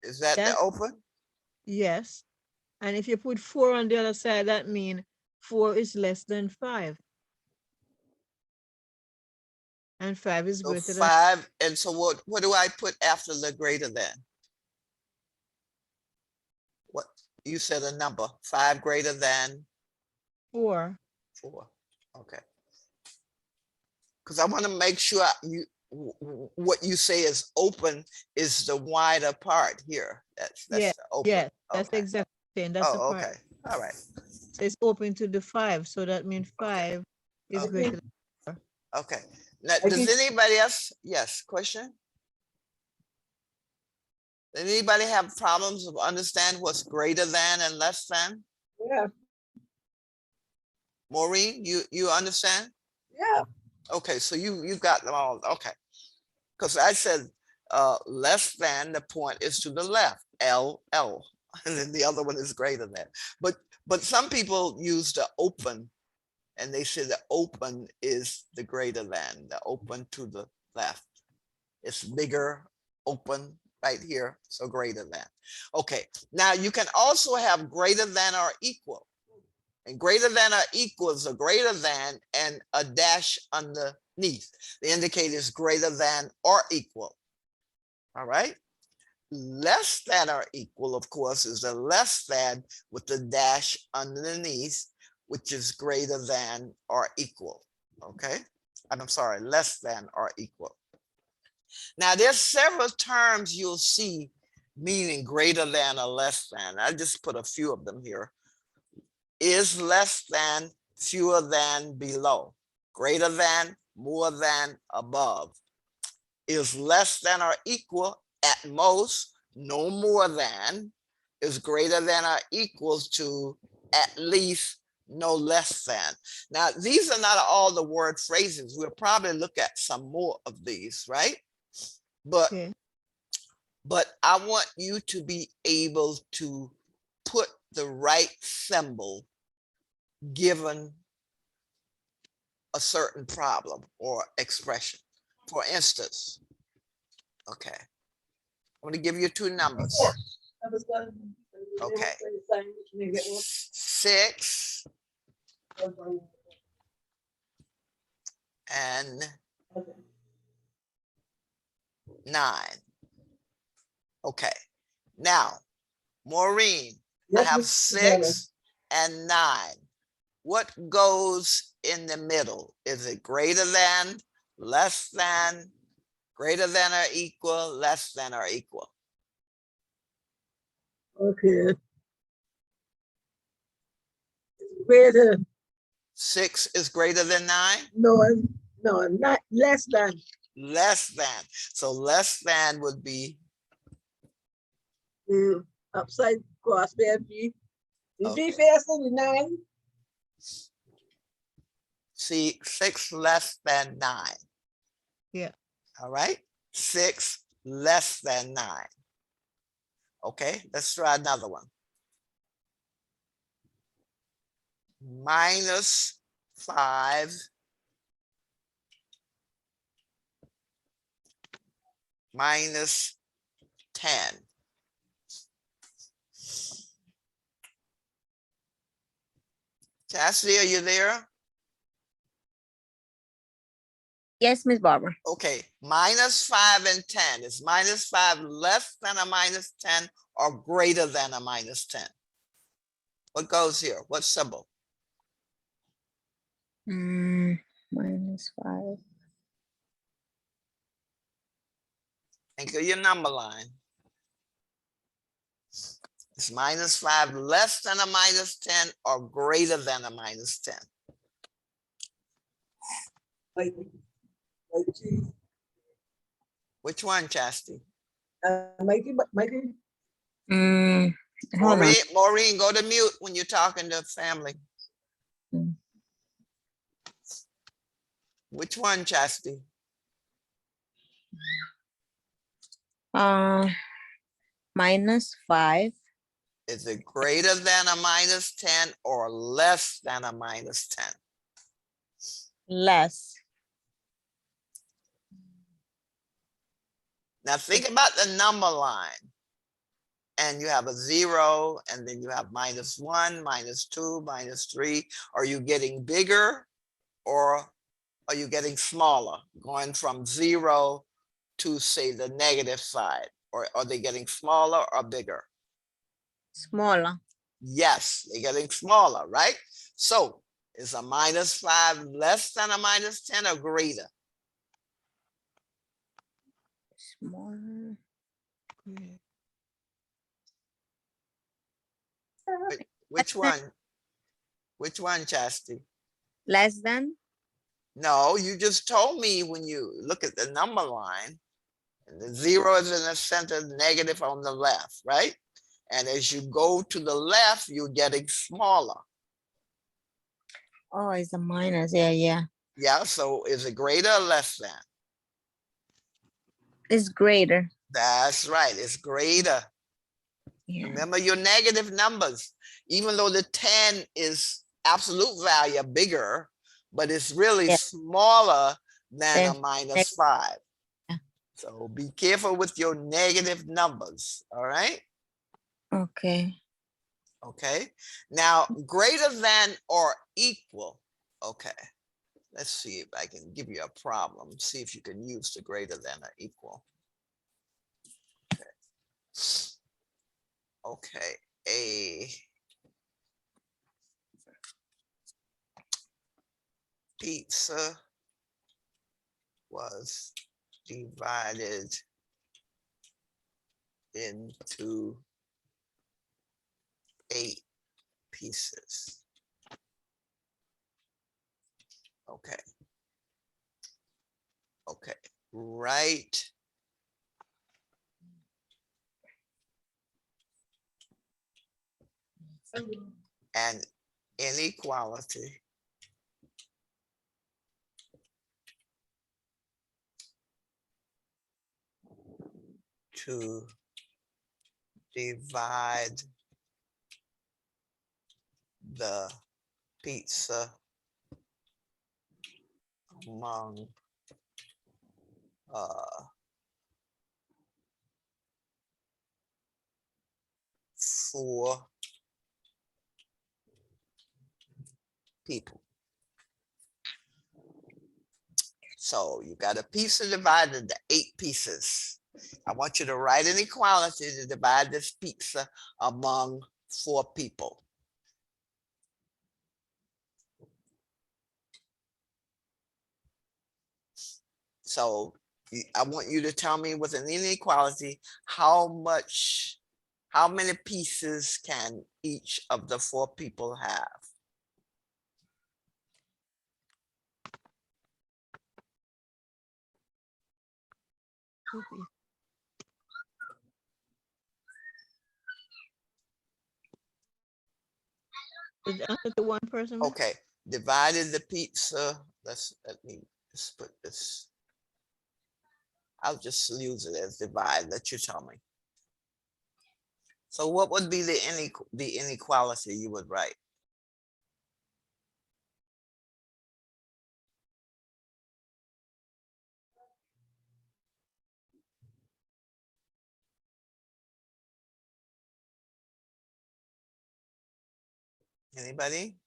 Speaker 1: Is that the
Speaker 4: That's-
Speaker 1: open?
Speaker 4: Yes. And if you put 4 on the other side, that means 4 is less than 5. And 5 is
Speaker 1: So
Speaker 4: greater than
Speaker 1: 5, and so what do I put after the greater than? What, you said a number, 5 greater than
Speaker 4: 4.
Speaker 1: 4, okay. Because I want to make sure what you say is open is the wider part here. That's
Speaker 4: Yeah,
Speaker 1: the open.
Speaker 4: yes, that's
Speaker 1: Okay.
Speaker 4: exactly the same. That's the
Speaker 1: Oh,
Speaker 4: part.
Speaker 1: okay, all right,
Speaker 4: So it's open to the 5, so that means 5 is
Speaker 1: Okay.
Speaker 4: greater.
Speaker 1: okay. Now,
Speaker 2: I
Speaker 1: does
Speaker 2: think-
Speaker 1: anybody else, yes, question? Anybody have problems of understand what's greater than and less than?
Speaker 2: Yeah,
Speaker 1: Maureen, you understand?
Speaker 2: yeah.
Speaker 1: Okay, so you got them all, okay. Because I said less than, the point is to the left, L, and then the other one is greater than. But some people use the open, and they say the open is the greater than, the open to the left. It's bigger, open right here, so greater than. Okay, now you can also have greater than or equal. And greater than or equal is a greater than and a dash underneath. The indicator is greater than or equal. All right. Less than or equal, of course, is the less than with the dash underneath, which is greater than or equal. Okay. I'm sorry, less than or equal. Now, there's several terms you'll see meaning greater than or less than. I just put a few of them here. Is less than, fewer than, below. Greater than, more than, above. Is less than or equal, at most, no more than. Is greater than or equals to, at least, no less than. Now, these are not all the word phrases. We'll probably look at some more of these, right? But
Speaker 4: Okay.
Speaker 1: but I want you to be able to put the right symbol given a certain problem or expression. For instance, okay, I'm going to give you two numbers. Okay. 6 and 9. Okay. Now, Maureen, I have 6 and 9. What goes in the middle? Is it greater than, less than, greater than or equal, less than or equal?
Speaker 2: Okay. Greater.
Speaker 1: 6 is greater than 9?
Speaker 2: No, no, not less than.
Speaker 1: Less than. So less than would be,
Speaker 2: Upside cross there, B. The
Speaker 1: Okay.
Speaker 2: B faster than 9.
Speaker 1: see, 6 less than 9.
Speaker 4: Yeah.
Speaker 1: All right. 6 less than 9. Okay, let's try another one. Minus 5 minus 10. Chastity, are you there?
Speaker 3: Yes, Miss Barbara.
Speaker 1: Okay, minus 5 and 10. Is minus 5 less than a minus 10 or greater than a minus 10? What goes here? What symbol?
Speaker 3: -5.
Speaker 1: Think of your number line. Is minus 5 less than a minus 10 or greater than a minus 10? Which one, Chastity?
Speaker 2: Mikey.
Speaker 3: Hold on.
Speaker 1: Maureen, go to mute when you're talking to family.
Speaker 3: Mm.
Speaker 1: Which one, Chastity?
Speaker 3: -5.
Speaker 1: Is it greater than a minus 10 or less than a minus 10?
Speaker 3: Less.
Speaker 1: Now think about the number line. And you have a 0, and then you have -1, -2, -3. Are you getting bigger or are you getting smaller? Going from 0 to, say, the negative side? Or are they getting smaller or bigger?
Speaker 3: Smaller.
Speaker 1: Yes, they're getting smaller, right? So is a -5 less than a minus 10 or greater?
Speaker 3: Smaller.
Speaker 1: Which one? Which one, Chastity?
Speaker 3: Less than.
Speaker 1: No, you just told me when you look at the number line, and the 0 is in the center, negative on the left, right? And as you go to the left, you're getting smaller.
Speaker 3: Oh, it's a minus. Yeah.
Speaker 1: Yeah, so is it greater or less than?
Speaker 3: It's greater.
Speaker 1: That's right, it's greater.
Speaker 3: Yeah.
Speaker 1: Remember your negative numbers, even though the 10 is absolute value bigger, but it's really
Speaker 3: Yeah.
Speaker 1: smaller than a
Speaker 3: Then
Speaker 1: -5.
Speaker 3: Yeah.
Speaker 1: So be careful with your negative numbers, all right?
Speaker 3: Okay.
Speaker 1: Okay, now greater than or equal. Okay, let's see if I can give you a problem. See if you can use the greater than or equal. Okay, a pizza was divided into 8 pieces. Okay. Okay, right. An inequality to divide the pizza among four people. So you got a pizza divided into 8 pieces. I want you to write an equality to divide this pizza among 4 people. So I want you to tell me with an inequality, how many pieces can each of the 4 people have?
Speaker 4: Two pieces. Is the answer to one person? Miss?
Speaker 1: Okay, divided the pizza. Let me just put this. I'll just use it as divide. Let you tell me. So what would be the inequality you would write? Anybody?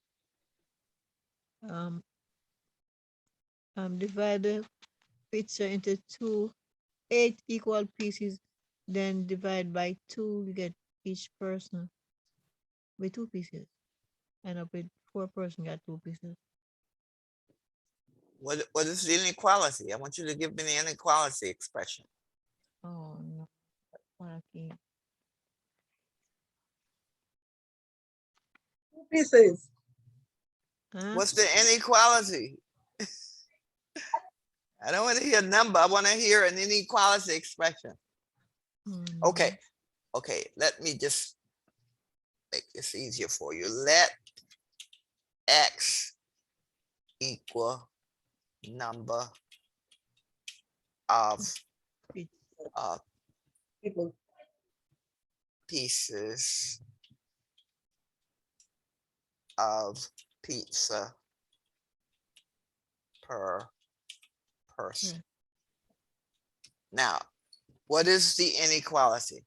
Speaker 4: Divide the pizza into 8 equal pieces, then divide by 2, you get each person with 2 pieces. End up with 4 person got 2 pieces.
Speaker 1: What is the inequality? I want you to give me the inequality expression.
Speaker 4: Oh no. Okay.
Speaker 2: 2 pieces.
Speaker 4: Huh?
Speaker 1: What's the inequality? I don't want to hear a number. I want to hear an inequality expression. Okay. Okay. Let me just make this easier for you. Let X equal number of
Speaker 2: People.
Speaker 1: pieces of pizza per person. Now, what is the inequality?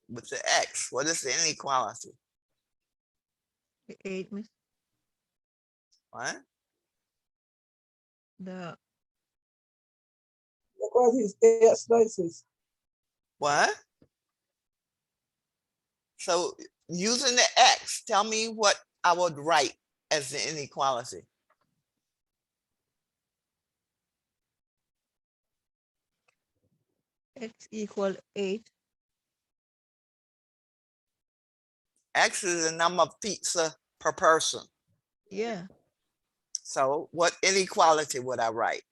Speaker 1: With the X, what is the inequality?
Speaker 4: 8, miss.
Speaker 1: What?
Speaker 4: The
Speaker 2: Because it's 8 slices.
Speaker 1: What? So using the X, tell me what I would write as the inequality.
Speaker 4: X equal 8.
Speaker 1: X is the number of pizza per person.
Speaker 4: Yeah.
Speaker 1: So what inequality would I write?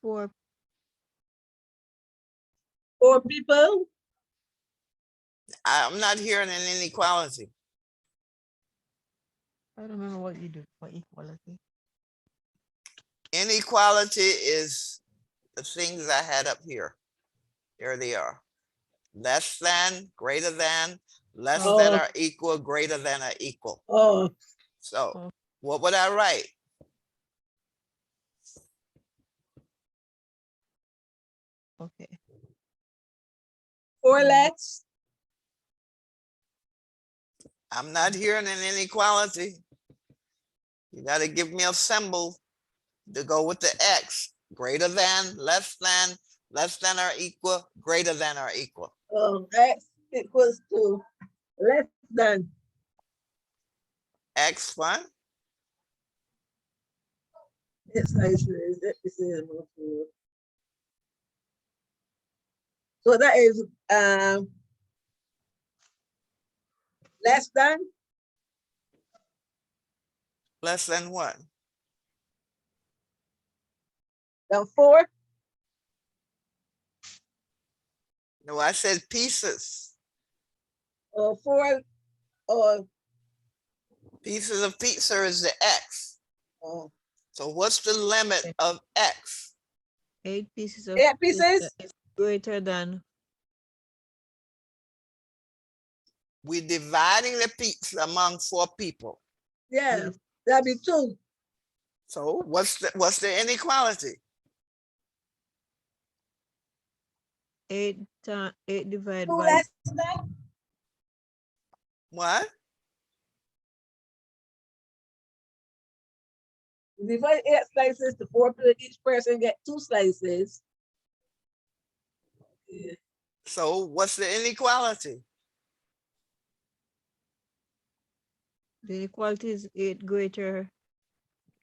Speaker 4: Four
Speaker 2: people.
Speaker 1: I'm not hearing an inequality.
Speaker 4: I don't remember what you do for equality.
Speaker 1: Inequality is the things I had up here. Here they are. Less than, greater than, less than or equal, greater than or equal.
Speaker 2: Oh.
Speaker 1: So what would I write?
Speaker 4: Okay.
Speaker 2: 4 legs.
Speaker 1: I'm not hearing an inequality. You got to give me a symbol to go with the X. Greater than, less than or equal, greater than or equal.
Speaker 2: X equals to less than.
Speaker 1: X what?
Speaker 2: It's so that is less than.
Speaker 1: Less than what?
Speaker 2: Than 4.
Speaker 1: No, I said pieces.
Speaker 2: or 4, or,
Speaker 1: Pieces of pizza is the X.
Speaker 2: uh,
Speaker 1: So what's the limit of X?
Speaker 4: 8 pieces of
Speaker 2: 8
Speaker 4: pizza
Speaker 2: pieces?
Speaker 4: is greater than
Speaker 1: We're dividing the pizza among 4 people.
Speaker 2: Yeah, that'd be 2.
Speaker 1: So what's the inequality?
Speaker 4: 8 divided
Speaker 2: 2
Speaker 4: by
Speaker 2: less than,
Speaker 1: What?
Speaker 2: divide 8 slices to 4 people, each person get 2 slices.
Speaker 1: So what's the inequality?
Speaker 4: the inequality is 8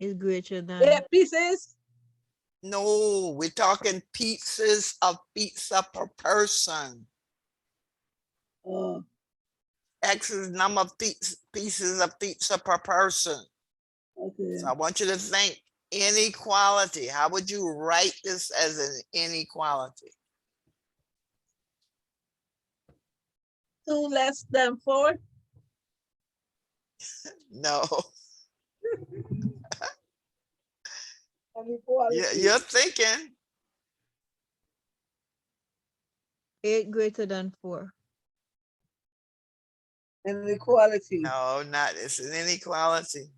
Speaker 4: is greater than
Speaker 2: 8 pieces,
Speaker 1: No, we're talking pieces of pizza per person.
Speaker 2: uh,
Speaker 1: X is number of pieces of pizza per person.
Speaker 2: okay,
Speaker 1: So I want you to think inequality. How would you write this as an inequality?
Speaker 2: 2 less than 4.
Speaker 1: No,
Speaker 2: Inequality.
Speaker 1: you're thinking.
Speaker 4: 8 greater than 4.
Speaker 2: Inequality.
Speaker 1: No, not, it's an inequality.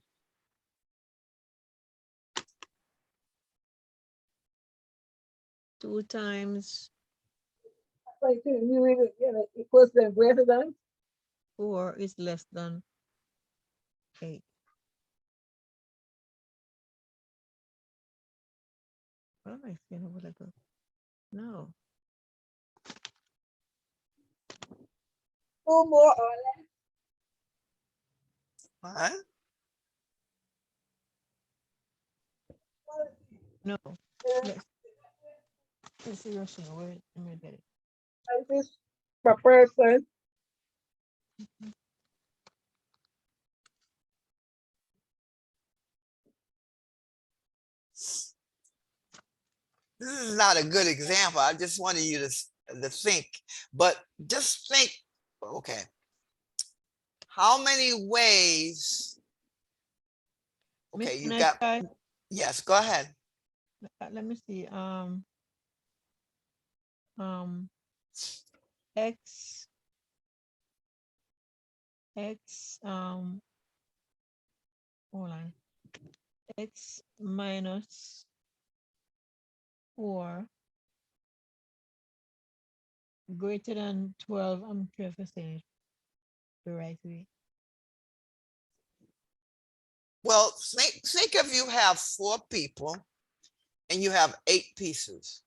Speaker 4: Two times
Speaker 2: Like, you read it, you know, equals than, greater than,
Speaker 4: 4 is less than 8. What am I saying over there? No.
Speaker 2: 2 more or less.
Speaker 1: What?
Speaker 4: No. Let's see your thing. Where let me get it.
Speaker 2: Slices per person.
Speaker 1: This is not a good example. I just wanted you to think, but just think, okay. How many ways?
Speaker 4: Miss,
Speaker 1: Okay, you
Speaker 4: can I
Speaker 1: got,
Speaker 4: try?
Speaker 1: yes, go ahead.
Speaker 4: Let me see. X hold on. X minus 4 greater than 12. I'm sure if I say it the right way.
Speaker 1: Well, think if you have 4 people and you have 8 pieces.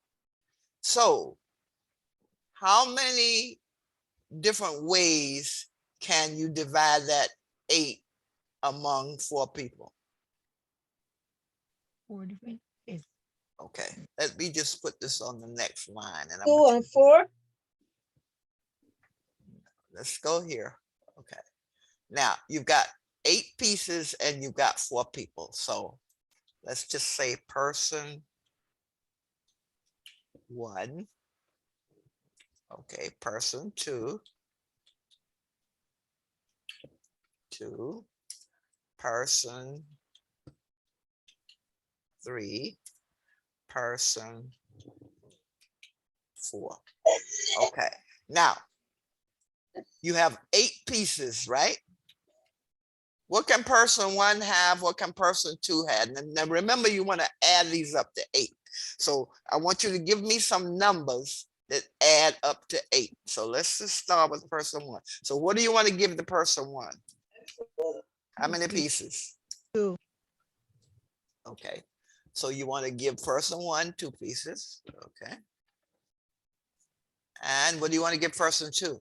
Speaker 1: So how many different ways can you divide that 8 among 4 people?
Speaker 4: 4 different ways.
Speaker 1: Okay, let me just put this on the next line and
Speaker 2: 2 and 4.
Speaker 1: let's go here. Okay, now you've got 8 pieces and you've got 4 people. So let's just say person 1. Okay, person 2. 2. Person 3. Person 4. Okay, now you have 8 pieces, right? What can person 1 have? What can person 2 have? And now remember, you want to add these up to 8. So I want you to give me some numbers that add up to 8. So let's just start with person 1. So what do you want to give the person 1? How many pieces?
Speaker 4: 2.
Speaker 1: Okay. So you want to give person 1 2 pieces. Okay. And what do you want to give person 2?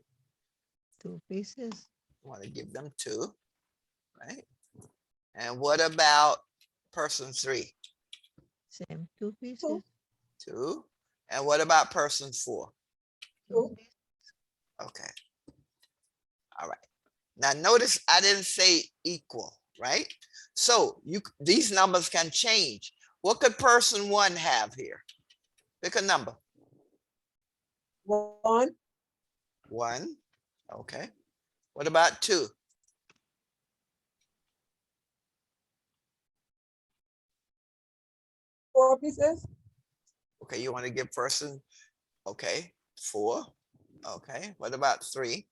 Speaker 4: 2 pieces.
Speaker 1: You want to give them 2, right? And what about person 3?
Speaker 4: Same. 2 pieces.
Speaker 1: 2. And what about person 4?
Speaker 4: 2 pieces.
Speaker 1: Okay. All right. Now notice I didn't say equal, right? So these numbers can change. What could person 1 have here? Pick a number.
Speaker 2: 1.
Speaker 1: 1. Okay. What about 2?
Speaker 2: Four pieces?
Speaker 1: Okay, you want to give person, okay, 4. Okay, what about 3?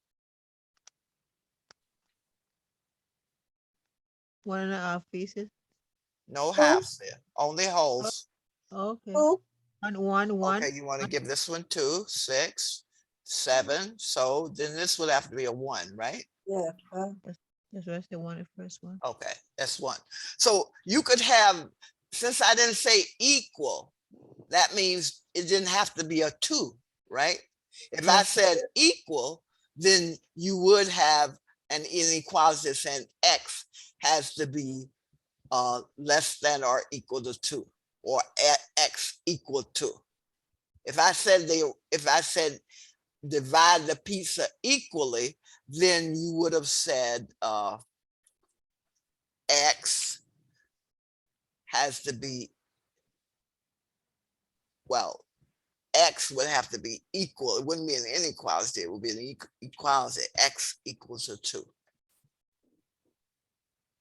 Speaker 4: 1.5 pieces.
Speaker 1: No halves there, only wholes.
Speaker 4: Okay.
Speaker 2: Two?
Speaker 4: One.
Speaker 1: Okay, you want to give this one 2, 6, 7. So then this would have to be a 1, right?
Speaker 2: Yeah.
Speaker 4: That's what I said, the first one.
Speaker 1: Okay, that's 1. So you could have, since I didn't say equal, that means it didn't have to be a 2, right? If I said equal, then you would have an inequality saying X has to be less than or equal to 2, or X equal to. If I said divide the pizza equally, then you would have said X has to be, well, X would have to be equal. It wouldn't be an inequality. It would be an equality. X equals to 2.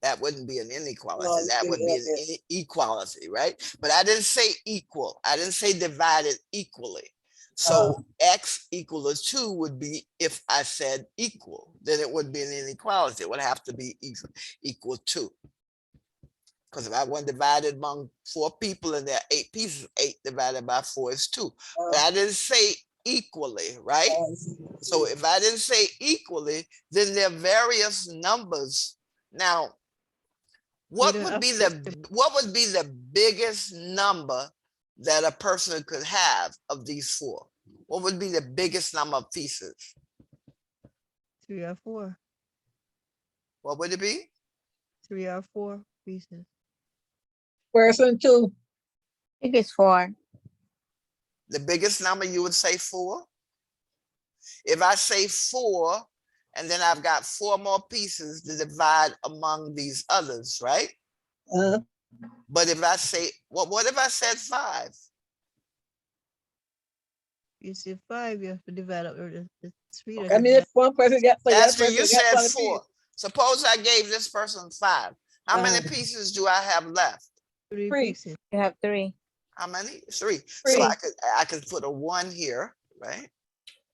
Speaker 1: That wouldn't be an inequality.
Speaker 2: No,
Speaker 1: That would be an equality, right? But I didn't say equal. I didn't say divided equally. So X equal to 2 would be, if I said equal, then it would be an inequality. It would have to be equal to. Because if I want to divide it among 4 people and there are 8 pieces, 8 divided by 4 is 2. But I didn't say equally, right? So if I didn't say equally, then there are various numbers. Now, what would be the biggest number that a person could have of these 4? What would be the biggest number of pieces?
Speaker 4: 3 or 4.
Speaker 1: What would it be?
Speaker 4: 3 or 4 pieces.
Speaker 2: Person 2.
Speaker 3: I think it's 4.
Speaker 1: The biggest number you would say 4? If I say 4, and then I've got 4 more pieces to divide among these others, right? But if I say, what if I said 5?
Speaker 4: You see 5, you have to divide up the 3.
Speaker 2: I mean, if one person gets,
Speaker 1: After you said 4, suppose I gave this person 5. How many pieces do I have left?
Speaker 4: 3
Speaker 2: 3.
Speaker 4: pieces.
Speaker 3: You have 3.
Speaker 1: How many? 3. So I could put a 1 here, right?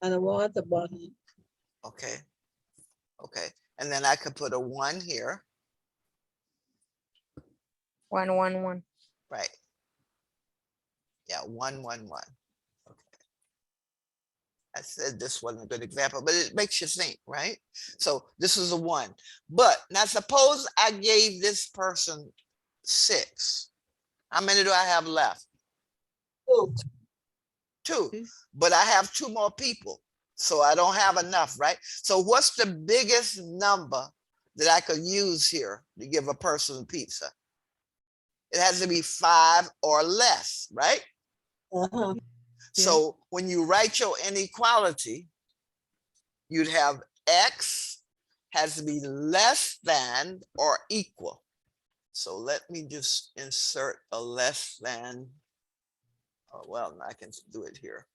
Speaker 2: And a 1 at the bottom.
Speaker 1: Okay. Okay. And then I could put a 1 here.
Speaker 3: 1, 1, 1.
Speaker 1: Right. Yeah, 1, 1, 1. Okay. I said this wasn't a good example, but it makes you think, right? So this is a 1. But now suppose I gave this person 6. How many do I have left?
Speaker 2: 2.
Speaker 1: 2. But I have 2 more people. So I don't have enough, right? So what's the biggest number that I could use here to give a person pizza? It has to be 5 or less, right? So when you write your inequality, you'd have X has to be less than or equal. So let me just insert a less than. Oh, well, I can do it here.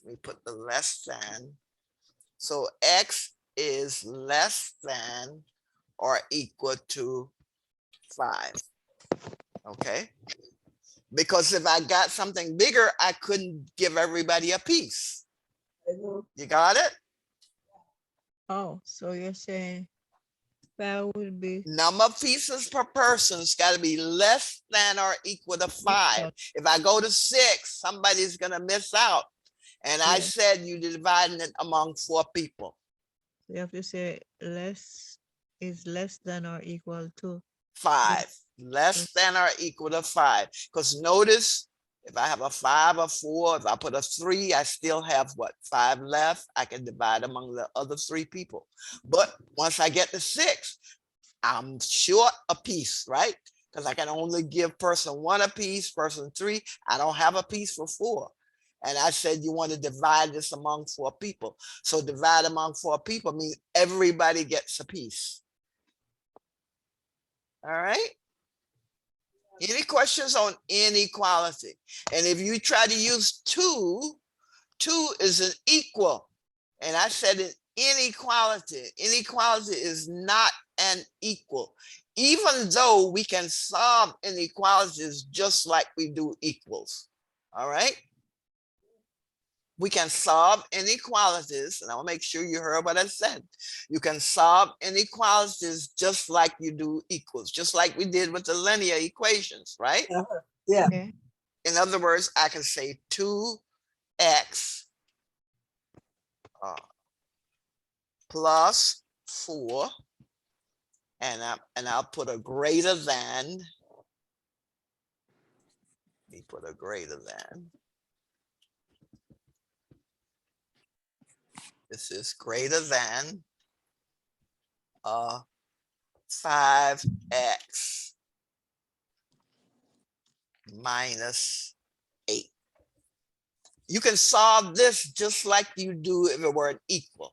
Speaker 1: Let me put the less than. So X is less than or equal to 5. Okay. Because if I got something bigger, I couldn't give everybody a piece. You got it?
Speaker 4: Oh, so you're saying 5 would be
Speaker 1: Number of pieces per person's got to be less than or equal to 5. If I go to 6, somebody's going to miss out. And I said you dividing it among 4 people.
Speaker 4: So you have to say less is less than or equal to
Speaker 1: 5. Less than or equal to 5. Because notice, if I have a 5 or 4, if I put a 3, I still have what, 5 left. I can divide among the other 3 people. But once I get to 6, I'm short a piece, right? Because I can only give person 1 a piece, person 3. I don't have a piece for 4. And I said you want to divide this among 4 people. So divide among 4 people means everybody gets a piece. All right. Any questions on inequality? And if you try to use 2, 2 is an equal. And I said in inequality is not an equal, even though we can solve inequalities just like we do equals. All right. We can solve inequalities, and I'll make sure you heard what I said. You can solve inequalities just like you do equals, just like we did with the linear equations, right?
Speaker 2: Yeah.
Speaker 4: Okay.
Speaker 1: In other words, I can say 2x plus 4, and I'll put a greater than. Let me put a greater than. This is greater than 5x minus 8. You can solve this just like you do if it were an equal.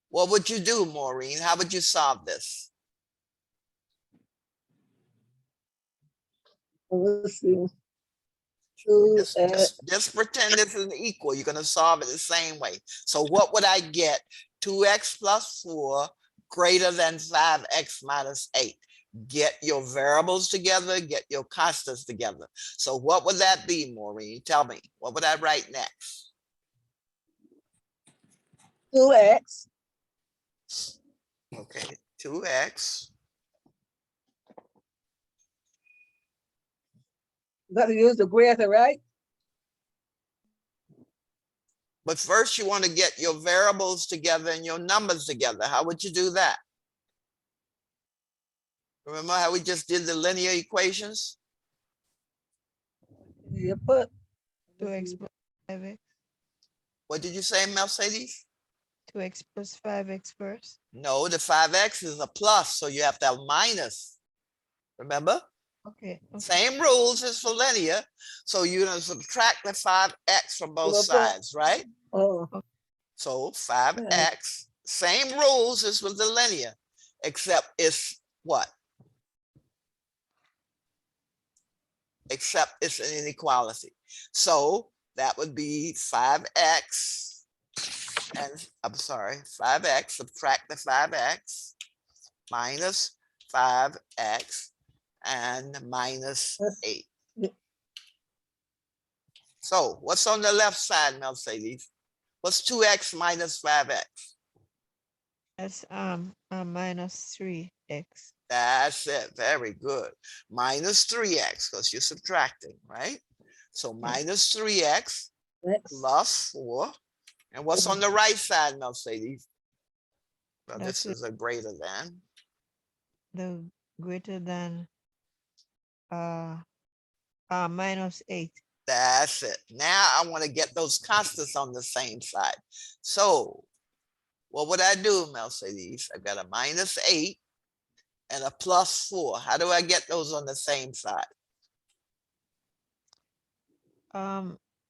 Speaker 1: What would you do, Maureen? How would you solve this?
Speaker 2: Let's see. 2x.
Speaker 1: Just pretend this is an equal. You're going to solve it the same way. So what would I get? 2x plus 4 greater than 5x minus 8. Get your variables together, get your constants together. So what would that be, Maureen? Tell me. What would I write next?
Speaker 2: 2x.
Speaker 1: Okay, 2x.
Speaker 2: Got to use the greater, right?
Speaker 1: But first you want to get your variables together and your numbers together. How would you do that? Remember how we just did the linear equations?
Speaker 2: You put
Speaker 4: 2x plus 5x.
Speaker 1: What did you say, Mercedes?
Speaker 4: 2x plus 5x first.
Speaker 1: No, the 5x is a plus, so you have to have minus. Remember?
Speaker 4: Okay.
Speaker 1: Same rules as for linear. So you're going to subtract the 5x from both
Speaker 2: Okay.
Speaker 1: sides, right?
Speaker 2: Oh,
Speaker 1: So 5x, same rules as with the linear, except it's what? Except it's an inequality. So that would be 5x, and I'm sorry, 5x, subtract the 5x, minus 5x, and minus 8.
Speaker 2: Yeah.
Speaker 1: So what's on the left side, Mercedes? What's 2x minus 5x?
Speaker 4: That's minus 3x.
Speaker 1: That's it. Very good. Minus 3x, because you're subtracting, right? So minus 3x
Speaker 2: next.
Speaker 1: plus 4. And what's on the right side, Mercedes? Well, this
Speaker 4: That's
Speaker 1: is a greater than.
Speaker 4: the greater than minus 8.
Speaker 1: That's it. Now I want to get those constants on the same side. So what would I do, Mercedes? I've got a minus 8 and a plus 4. How do I get those on the same side?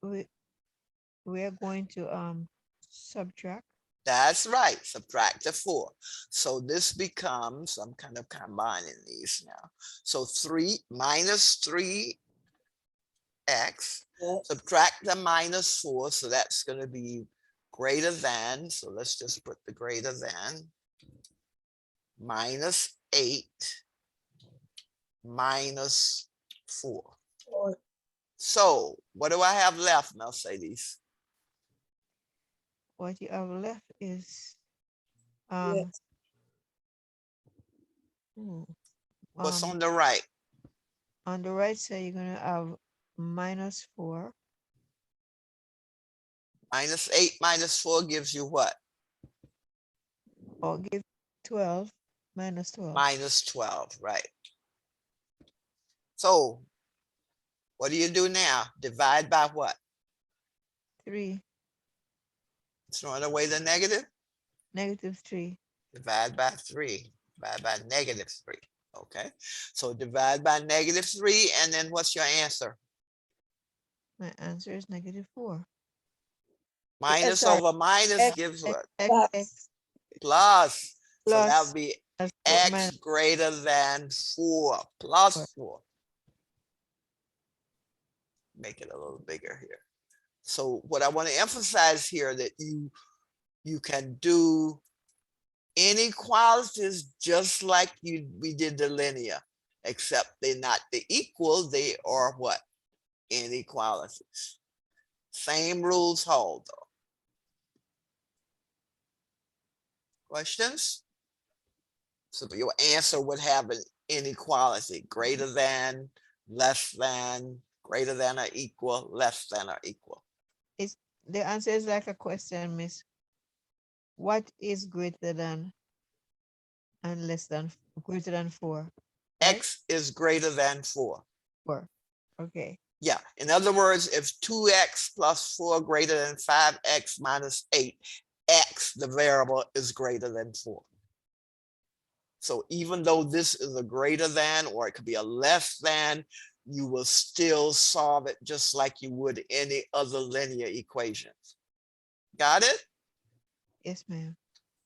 Speaker 4: We are going to subtract.
Speaker 1: That's right, subtract the 4. So this becomes, I'm kind of combining these now. So 3 minus 3x, subtract the minus 4, so that's going to be greater than, so let's just put the greater than, minus 8 minus 4. So what do I have left, Mercedes?
Speaker 4: What you have left is
Speaker 2: Yes.
Speaker 1: What's on the right?
Speaker 4: on the right side, you're gonna have minus 4.
Speaker 1: Minus 8 minus 4 gives you what?
Speaker 4: Or give 12 minus 12.
Speaker 1: Minus 12, right? So what do you do now? Divide by what?
Speaker 4: 3.
Speaker 1: Throwing away the negative?
Speaker 4: Negative 3.
Speaker 1: Divide by 3. Divide by negative 3. Okay. So divide by negative 3, and then what's your answer?
Speaker 4: My answer is negative 4.
Speaker 1: Minus
Speaker 4: sorry.
Speaker 1: over minus
Speaker 4: X,
Speaker 1: gives
Speaker 4: X,
Speaker 1: what?
Speaker 4: X, X
Speaker 1: Plus. So that
Speaker 4: plus
Speaker 1: would be
Speaker 4: plus 4
Speaker 1: x
Speaker 4: minus
Speaker 1: greater than 4 plus 4. Make it a little bigger here. So what I want to emphasize here that you you can do inequalities just like we did the linear, except they're not the equal, they are what? Inequalities. Same rules hold though. Questions? So your answer would have an inequality, greater than, less than, greater than or equal, less than or equal.
Speaker 4: It's the answer is like a question, Miss. What is greater than and less than greater than 4? Right?
Speaker 1: X is greater than 4.
Speaker 4: 4. Okay.
Speaker 1: Yeah, in other words, if 2x plus 4 greater than 5x minus 8, x, the variable, is greater than 4. So even though this is a greater than, or it could be a less than, you will still solve it just like you would any other linear equations. Got it?
Speaker 4: Yes, ma'am.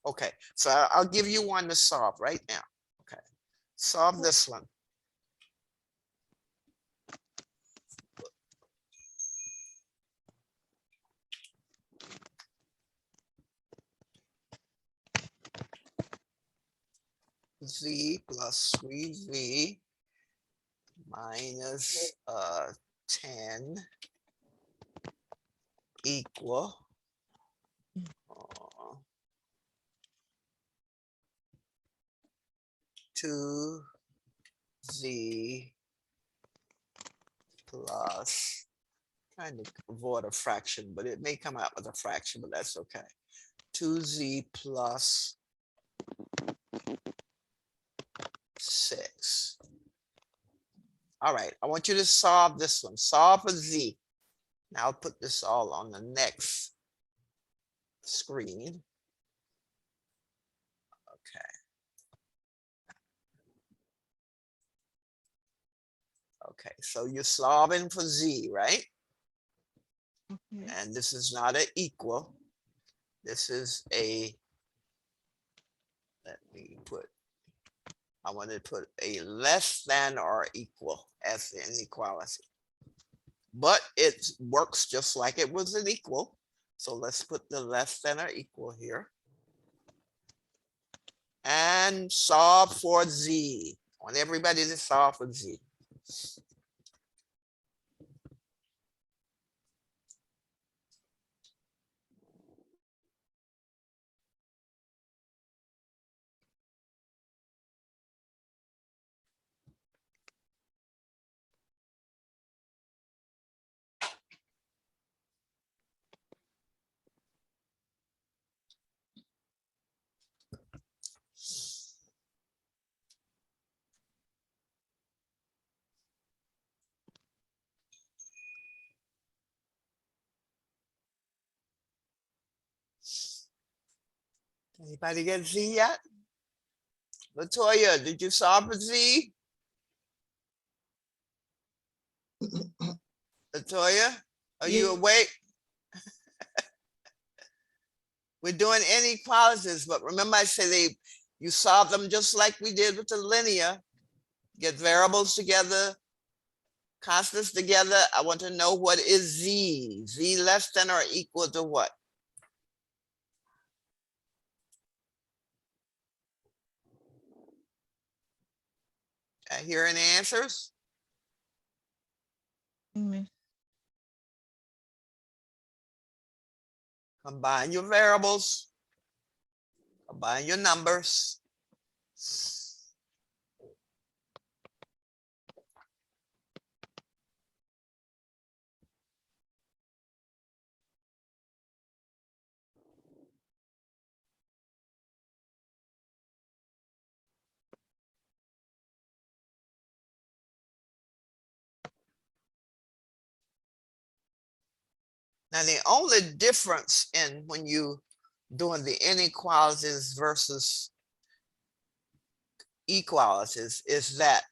Speaker 1: Okay, so I'll give you one to solve right now. Okay, solve this one. Z plus 3z minus 10 equal 2z plus, trying to avoid a fraction, but it may come out with a fraction, but that's okay. 2z plus 6. All right, I want you to solve this one. Solve for z. Now I'll put this all on the next screen. Okay. Okay, so you're solving for z, right?
Speaker 4: Okay.
Speaker 1: And this is not an equal. This is a, let me put, I want to put a less than or equal as the inequality. But it works just like it was an equal. So let's put the less than or equal here. And solve for z. I want everybody to solve for z. Anybody get z yet? Latoya, did you solve for z? Latoya, are you awake? We're doing inequalities, but remember I said you solve them just like we did with the linear. Get variables together, constants together. I want to know what is z. Z less than or equal to what? I hear any answers? Combine your variables, combine your numbers. Now, the only difference in when you doing the inequalities versus equalities is that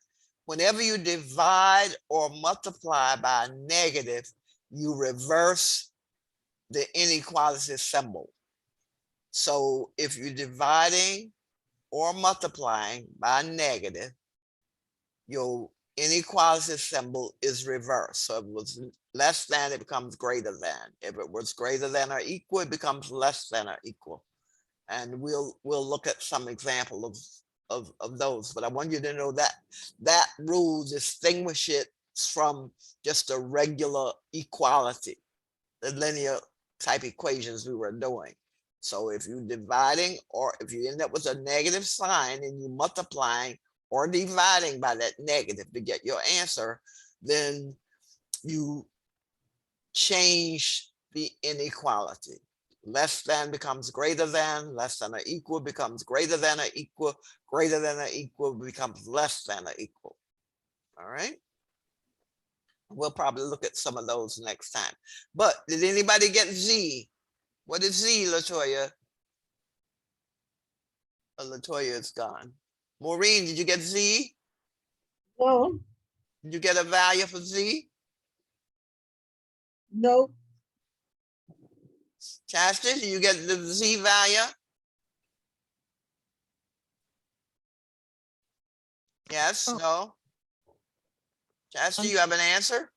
Speaker 1: whenever you divide or multiply by a negative, you reverse the inequality symbol. So if you're dividing or multiplying by a negative, your inequality symbol is reversed. So if it was less than, it becomes greater than. If it was greater than or equal, it becomes less than or equal. And we'll look at some example of those. But I want you to know that that rule distinguishes it from just a regular equality, the linear type equations we were doing. So if you're dividing, or if you end up with a negative sign and you multiplying or dividing by that negative to get your answer, then you change the inequality. Less than becomes greater than, less than or equal becomes greater than or equal, greater than or equal becomes less than or equal. All right. We'll probably look at some of those next time. But did anybody get Z? What is Z, Latoya? Oh, Latoya is gone. Maureen, did you get Z?
Speaker 2: No,
Speaker 1: Did you get a value for Z?
Speaker 2: no,
Speaker 1: Chastity, did you get the Z value? Yes,
Speaker 4: Oh.
Speaker 1: no? Chastity, you have an answer?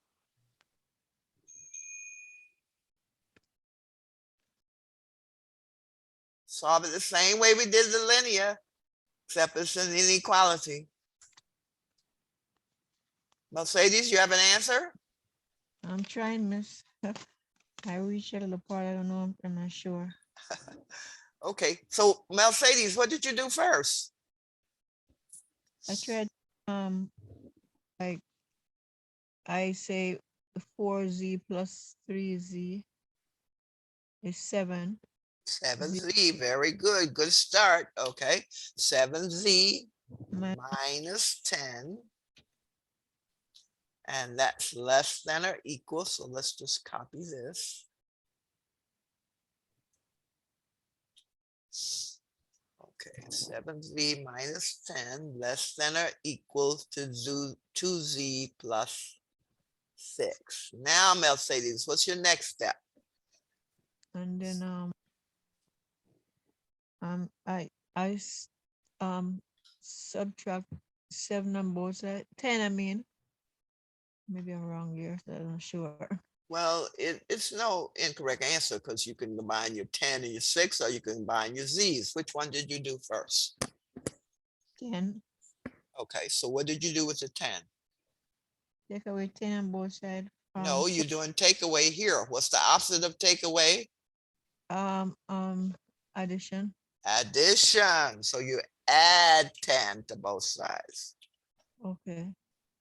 Speaker 1: Solve it the same way we did the linear, except it's an inequality. Mercedes, you have an answer?
Speaker 4: I'm trying, miss. I reached a little part, I don't know, I'm not sure.
Speaker 1: Okay, so Mercedes, what did you do first?
Speaker 4: I tried, like, I say 4Z plus 3Z is 7.
Speaker 1: 7Z, very good, good start, okay. 7Z
Speaker 4: My,
Speaker 1: minus 10. And that's less than or equal, so let's just copy this. Okay, 7Z minus 10 less than or equal to 2Z plus 6. Now, Mercedes, what's your next step?
Speaker 4: and then, subtract 7 on both sides, 10, I mean. Maybe I'm wrong here, so I'm not sure.
Speaker 1: Well, it's no incorrect answer because you can combine your 10 and your 6, or you can combine your Z's. Which one did you do first?
Speaker 4: 10,
Speaker 1: Okay, so what did you do with the 10?
Speaker 4: take away 10 on both sides.
Speaker 1: No, you're doing takeaway here. What's the opposite of takeaway?
Speaker 4: Addition.
Speaker 1: Addition. So you add 10 to both sides,
Speaker 4: Okay.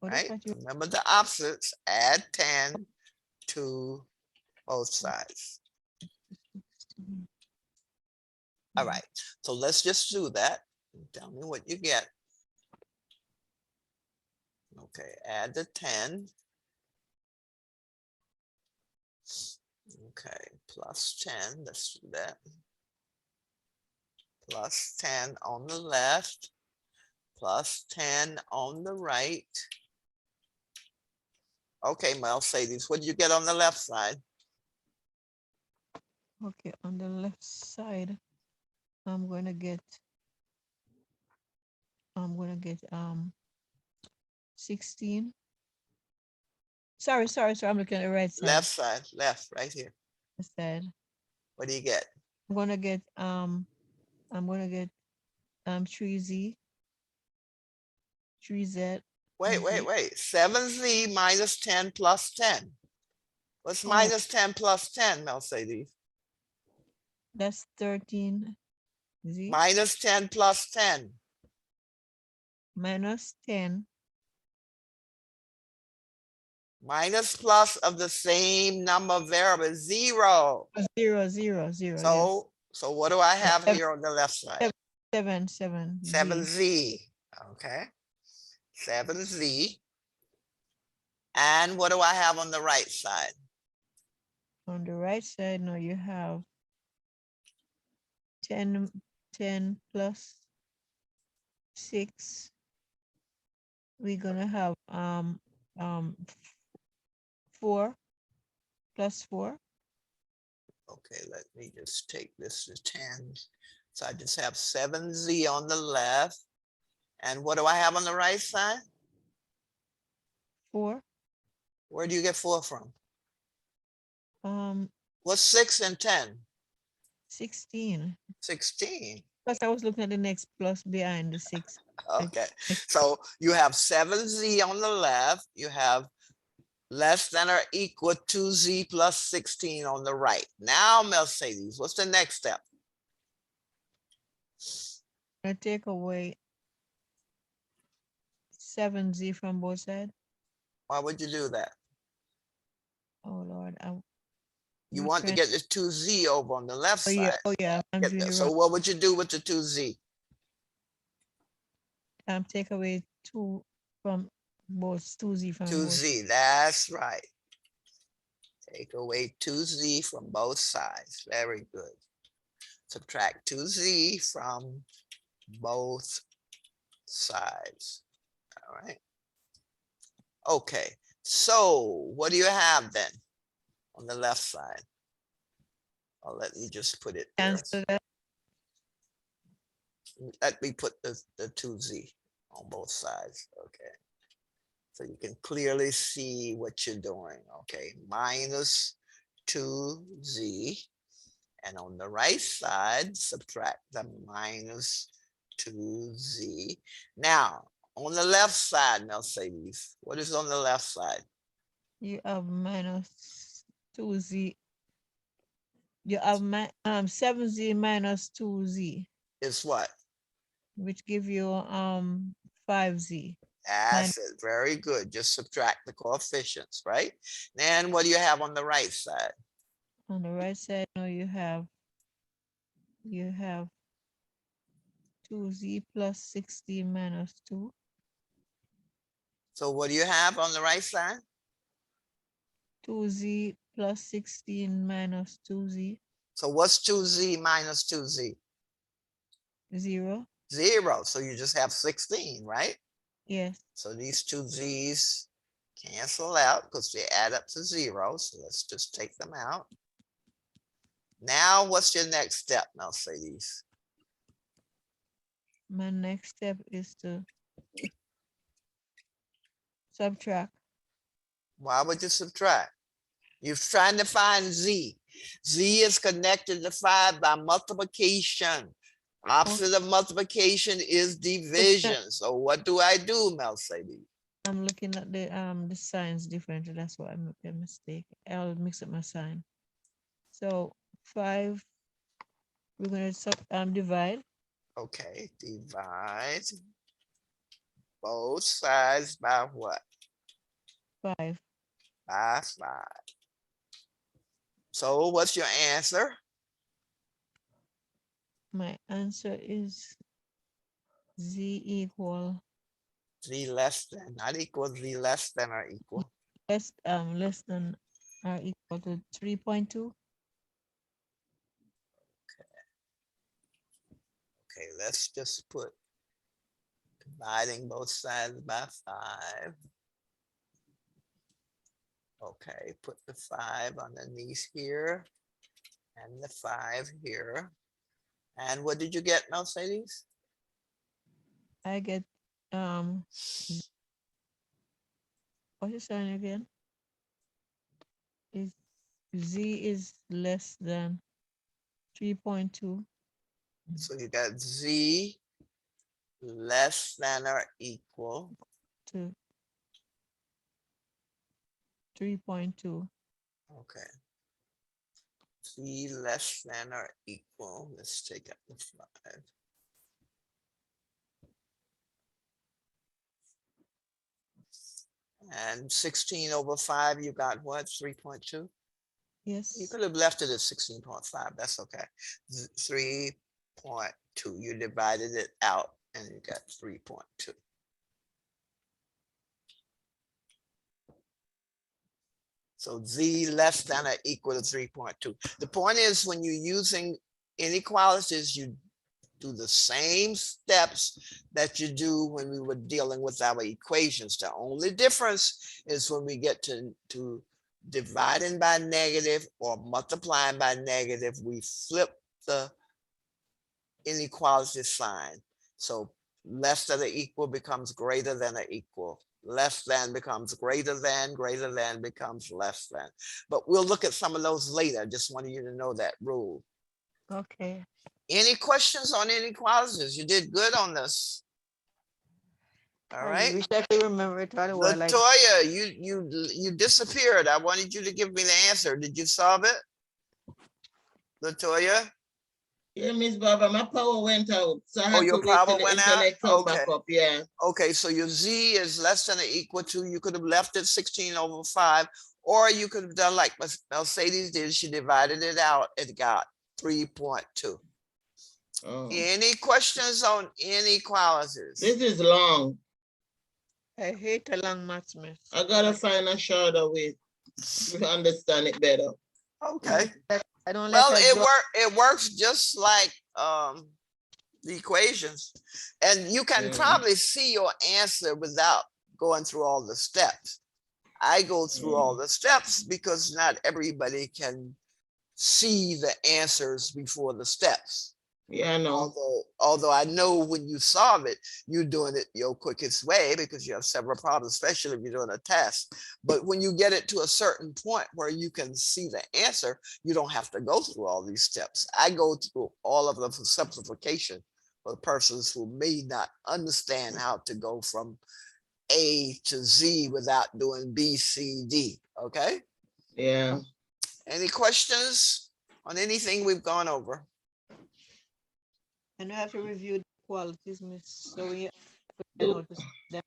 Speaker 4: What
Speaker 1: right?
Speaker 4: if I do
Speaker 1: Remember the opposites, add 10 to both sides. All right, so let's just do that. Tell me what you get. Okay, add the 10. Okay, plus 10, let's do that. Plus 10 on the left, plus 10 on the right. Okay, Mercedes, what did you get on the left side?
Speaker 4: Okay, on the left side, I'm gonna get 16. Sorry, I'm looking at the right side.
Speaker 1: Left side, left, right here.
Speaker 4: Side.
Speaker 1: What do you get?
Speaker 4: I'm gonna get 3Z. 3Z.
Speaker 1: Wait. 7Z minus 10 plus 10. What's
Speaker 4: Oh.
Speaker 1: minus 10 plus 10, Mercedes?
Speaker 4: That's 13. Z
Speaker 1: Minus 10 plus 10.
Speaker 4: minus 10.
Speaker 1: Minus plus of the same number of variables, 0.
Speaker 4: 0, 0, 0.
Speaker 1: So what do I have here on the left side?
Speaker 4: 7, 7.
Speaker 1: 7Z. Okay. 7Z. And what do I have on the right side?
Speaker 4: On the right side, now you have 10 plus 6. We're gonna have 4 plus 4.
Speaker 1: Okay, let me just take this to 10. So I just have 7Z on the left. And what do I have on the right side?
Speaker 4: 4.
Speaker 1: Where do you get 4 from?
Speaker 4: Um,
Speaker 1: What's 6 and 10?
Speaker 4: 16.
Speaker 1: 16.
Speaker 4: Because I was looking at the next plus behind the 6.
Speaker 1: Okay, so you have 7z on the left, you have less than or equal to z plus 16 on the right. Now, Mercedes, what's the next step?
Speaker 4: I take away 7z from both sides.
Speaker 1: Why would you do that?
Speaker 4: Oh Lord,
Speaker 1: You
Speaker 4: my
Speaker 1: want to
Speaker 4: friend-
Speaker 1: get the 2z over on the left
Speaker 4: oh yeah,
Speaker 1: side.
Speaker 4: oh yeah. I'm
Speaker 1: Get
Speaker 4: doing
Speaker 1: that.
Speaker 4: it
Speaker 1: So
Speaker 4: wrong.
Speaker 1: what would you do with the 2z?
Speaker 4: Take away 2 from both 2z from both.
Speaker 1: 2z, that's right. Take away 2z from both sides. Very good. Subtract 2z from both sides. All right. Okay, so what do you have then on the left side? Oh, let me just put it there.
Speaker 4: Cancel that.
Speaker 1: Let me put the 2z on both sides. Okay. So you can clearly see what you're doing. Okay, minus 2z. And on the right side, subtract the minus 2z. Now, on the left side, Mercedes, what is on the left side?
Speaker 4: You have minus 2z. You have 7z minus 2z,
Speaker 1: Is what?
Speaker 4: which give you 5z.
Speaker 1: That's it. Very good. Just subtract the coefficients, right? Then what do you have on the right side?
Speaker 4: On the right side, now you have 2z plus 16 minus 2.
Speaker 1: So what do you have on the right side?
Speaker 4: 2z plus 16 minus 2z.
Speaker 1: So what's 2z minus 2z?
Speaker 4: 0.
Speaker 1: 0. So you just have 16, right?
Speaker 4: Yes.
Speaker 1: So these 2z's cancel out because they add up to 0. So let's just take them out. Now, what's your next step, Mercedes?
Speaker 4: My next step is to subtract.
Speaker 1: Why would you subtract? You're trying to find z. Z is connected to 5 by multiplication. Opposite of multiplication is division. So what do I do, Mercedes?
Speaker 4: I'm looking at the signs differently. That's why I make a mistake. I'll mix up my sign. So 5, we're gonna divide.
Speaker 1: Okay, divide both sides by what?
Speaker 4: 5.
Speaker 1: By 5. So what's your answer?
Speaker 4: My answer is z equal
Speaker 1: Z less than, not equal, Z less than or equal.
Speaker 4: less than or equal to 3.2.
Speaker 1: Okay, let's just put dividing both sides by 5. Okay, put the 5 underneath here and the 5 here. And what did you get, Mercedes?
Speaker 4: I get what's your sign again? Is z is less than 3.2.
Speaker 1: So you got Z less than or equal
Speaker 4: to 3.2.
Speaker 1: Okay. Z less than or equal. Let's take out the 5. And 16 over 5, you got what? 3.2?
Speaker 4: Yes.
Speaker 1: You could have left it at 16.5. That's okay. 3.2. You divided it out and you got 3.2. So Z less than or equal to 3.2. The point is, when you're using inequalities, you do the same steps that you do when we were dealing with our equations. The only difference is when we get to dividing by negative or multiplying by negative, we flip the inequality sign. So less than or equal becomes greater than or equal. less than becomes greater than becomes less than. But we'll look at some of those later. Just wanted you to know that rule.
Speaker 4: Okay.
Speaker 1: Any questions on inequalities? You did good on this. All
Speaker 4: I
Speaker 1: right.
Speaker 4: wish I could remember it all well. Like,
Speaker 1: Latoya, you disappeared. I wanted you to give me the answer. Did you solve it? Latoya?
Speaker 5: Yeah, Miss Barbara, my power went out, so I had
Speaker 1: your
Speaker 5: to wait till
Speaker 1: power
Speaker 5: the
Speaker 1: went out?
Speaker 5: internet come back
Speaker 1: Okay.
Speaker 5: up, yeah.
Speaker 1: Okay, so your Z is less than or equal to, you could have left it 16/5, or you could have done like Mercedes did. She divided it out and got 3.2.
Speaker 5: Oh.
Speaker 1: Any questions on inequalities?
Speaker 5: This is long.
Speaker 4: I hate a long maths mess.
Speaker 5: I gotta find a shorter way to understand it better.
Speaker 1: Okay.
Speaker 4: I don't
Speaker 1: Well,
Speaker 4: like
Speaker 1: it works just like the equations, and you can
Speaker 5: Yeah.
Speaker 1: probably see your answer without going through all the steps. I go through all the steps because not everybody can see the answers before the steps.
Speaker 5: Yeah, I know.
Speaker 1: Although I know when you solve it, you're doing it your quickest way because you have several problems, especially if you're doing a test. But when you get it to a certain point where you can see the answer, you don't have to go through all these steps. I go through all of them for simplification for persons who may not understand how to go from A to Z without doing B, C, D. Okay.
Speaker 5: Yeah.
Speaker 1: Any questions on anything we've gone over?
Speaker 4: And I have to review the qualities, miss. So we know to them.